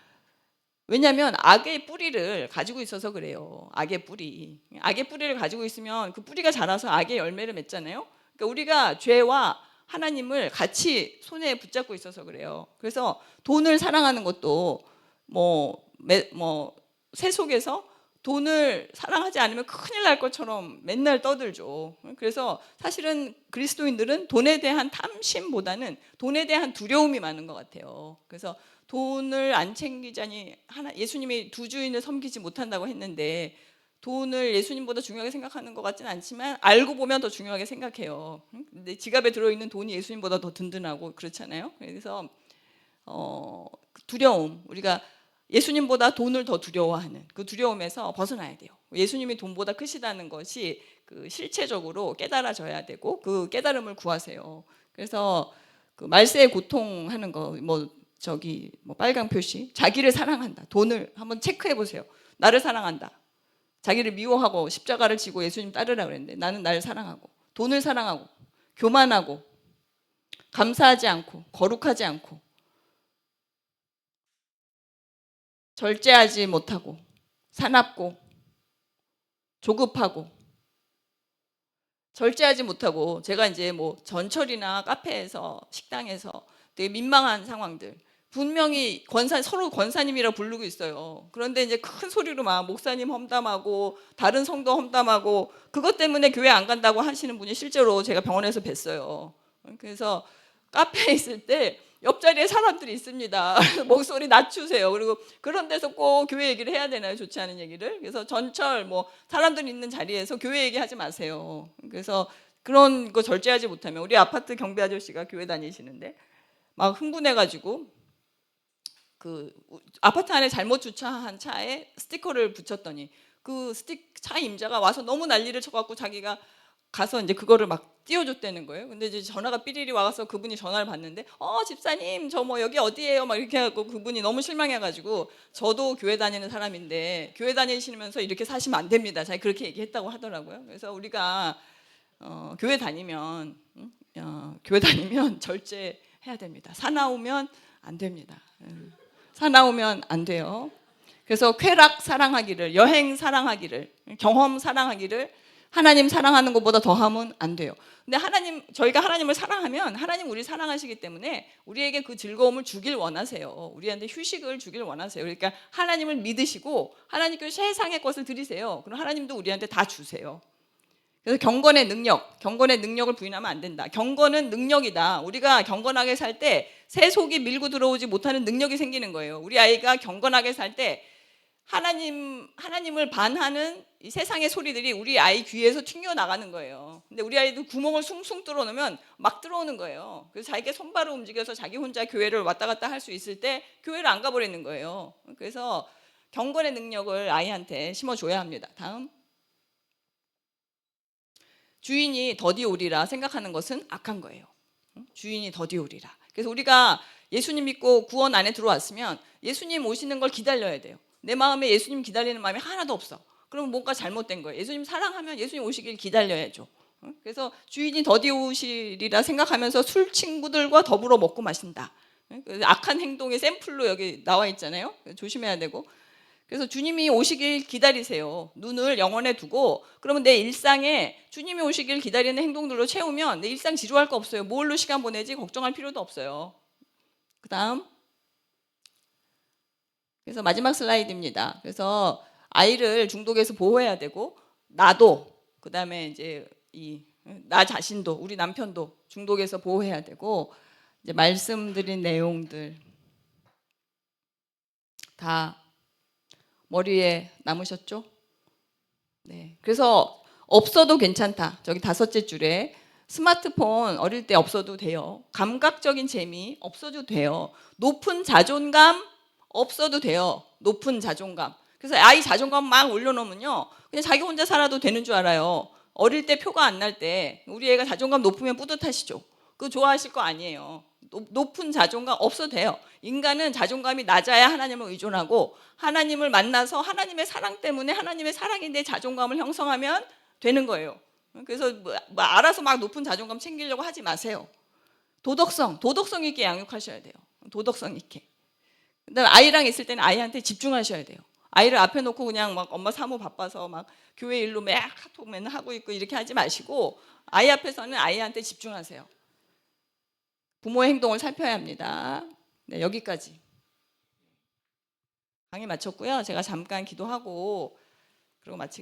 왜냐하면 악의 뿌리를 가지고 있어서 그래요. 악의 뿌리. 악의 뿌리를 가지고 있으면 그 뿌리가 자라서 악의 열매를 맺잖아요. 그러니까 우리가 죄와 하나님을 같이 손에 붙잡고 있어서 그래요. 그래서 돈을 사랑하는 것도 세속에서 돈을 사랑하지 않으면 큰일 날 것처럼 맨날 떠들죠. 그래서 사실은 그리스도인들은 돈에 대한 탐심보다는 돈에 대한 두려움이 많은 것 같아요. 그래서 돈을 안 챙기자니 예수님이 두 주인을 섬기지 못한다고 했는데 돈을 예수님보다 중요하게 생각하는 것 같지는 않지만 알고 보면 더 중요하게 생각해요. 근데 지갑에 들어있는 돈이 예수님보다 더 든든하고 그렇잖아요. 그래서 두려움, 우리가 예수님보다 돈을 더 두려워하는 그 두려움에서 벗어나야 돼요. 예수님이 돈보다 크시다는 것이 그 실체적으로 깨달아져야 되고 그 깨달음을 구하세요. 그래서 그 말세의 고통하는 거 뭐 빨강 표시, 자기를 사랑한다. 돈을 한번 체크해 보세요. 나를 사랑한다. 자기를 미워하고 십자가를 지고 예수님 따르라 그랬는데 나는 나를 사랑하고 돈을 사랑하고 교만하고 감사하지 않고 거룩하지 않고 절제하지 못하고 사납고 조급하고 절제하지 못하고 제가 이제 뭐 전철이나 카페에서 식당에서 되게 민망한 상황들 분명히 서로 권사님이라 부르고 있어요. 그런데 이제 큰 소리로 막 목사님 험담하고 다른 성도 험담하고 그것 때문에 교회 안 간다고 하시는 분이 실제로 제가 병원에서 뵀어요. 그래서 카페에 있을 때 옆자리에 사람들이 있습니다. 목소리 낮추세요. 그리고 그런 데서 꼭 교회 얘기를 해야 되나요? 좋지 않은 얘기를. 그래서 전철 뭐 사람들 있는 자리에서 교회 얘기하지 마세요. 그래서 그런 거 절제하지 못하면 우리 아파트 경비 아저씨가 교회 다니시는데 막 흥분해가지고 그 아파트 안에 잘못 주차한 차에 스티커를 붙였더니 그 차 임자가 와서 너무 난리를 쳐갖고 자기가 가서 이제 그거를 막 띄워줬다는 거예요. 근데 이제 전화가 삐리리 와서 그분이 전화를 받는데 집사님 저 뭐 여기 어디예요? 막 이렇게 하고 그분이 너무 실망해가지고 저도 교회 다니는 사람인데 교회 다니시면서 이렇게 사시면 안 됩니다. 자기 그렇게 얘기했다고 하더라고요. 그래서 우리가 교회 다니면 절제해야 됩니다. 사나우면 안 됩니다. 사나우면 안 돼요. 그래서 쾌락 사랑하기를, 여행 사랑하기를, 경험 사랑하기를 하나님 사랑하는 것보다 더하면 안 돼요. 근데 저희가 하나님을 사랑하면 하나님 우리 사랑하시기 때문에 우리에게 그 즐거움을 주길 원하세요. 우리한테 휴식을 주길 원하세요. 그러니까 하나님을 믿으시고 하나님께 세상의 것을 드리세요. 그럼 하나님도 우리한테 다 주세요. 그래서 경건의 능력을 부인하면 안 된다. 경건은 능력이다. 우리가 경건하게 살 때 세속이 밀고 들어오지 못하는 능력이 생기는 거예요. 우리 아이가 경건하게 살 때 하나님을 반하는 이 세상의 소리들이 우리 아이 귀에서 튕겨 나가는 거예요. 근데 우리 아이도 구멍을 숭숭 뚫어놓으면 막 들어오는 거예요. 그래서 자기가 손발을 움직여서 자기 혼자 교회를 왔다 갔다 할 수 있을 때 교회를 안 가버리는 거예요. 그래서 경건의 능력을 아이한테 심어줘야 합니다. 다음. 주인이 더디 오리라 생각하는 것은 악한 거예요. 주인이 더디 오리라. 그래서 우리가 예수님 믿고 구원 안에 들어왔으면 예수님 오시는 걸 기다려야 돼요. 내 마음에 예수님 기다리는 마음이 하나도 없어. 그러면 뭔가 잘못된 거예요. 예수님 사랑하면 예수님 오시길 기다려야죠. 그래서 주인이 더디 오시리라 생각하면서 술 친구들과 더불어 먹고 마신다. 악한 행동의 샘플로 여기 나와 있잖아요. 조심해야 되고. 그래서 주님이 오시길 기다리세요. 눈을 영혼에 두고 그러면 내 일상에 주님이 오시길 기다리는 행동들로 채우면 내 일상 지루할 거 없어요. 뭘로 시간 보내지 걱정할 필요도 없어요. 그 다음. 그래서 마지막 슬라이드입니다. 그래서 아이를 중독에서 보호해야 되고 나도 그 다음에 이제 나 자신도 우리 남편도 중독에서 보호해야 되고 이제 말씀드린 내용들 다 머리에 남으셨죠? 네. 그래서 없어도 괜찮다. 저기 5째 줄에 스마트폰 어릴 때 없어도 돼요. 감각적인 재미 없어도 돼요. 높은 자존감 없어도 돼요. 높은 자존감. 그래서 아이 자존감 막 올려놓으면요. 그냥 자기 혼자 살아도 되는 줄 알아요. 어릴 때 표가 안 날 때 우리 애가 자존감 높으면 뿌듯하시죠. 그거 좋아하실 거 아니에요. 높은 자존감 없어도 돼요. 인간은 자존감이 낮아야 하나님을 의존하고 하나님을 만나서 하나님의 사랑 때문에 하나님의 사랑이 내 자존감을 형성하면 되는 거예요. 그래서 알아서 막 높은 자존감 챙기려고 하지 마세요. 도덕성 있게 양육하셔야 돼요. 도덕성 있게. 그다음에 아이랑 있을 때는 아이한테 집중하셔야 돼요. 아이를 앞에 놓고 그냥 막 엄마 사무 바빠서 막 교회 일로 막 카톡 맨날 하고 있고 이렇게 하지 마시고 아이 앞에서는 아이한테 집중하세요. 부모의 행동을 살펴야 합니다. 네, 여기까지 강의 마쳤고요. 제가 잠깐 기도하고 그리고 마치겠습니다.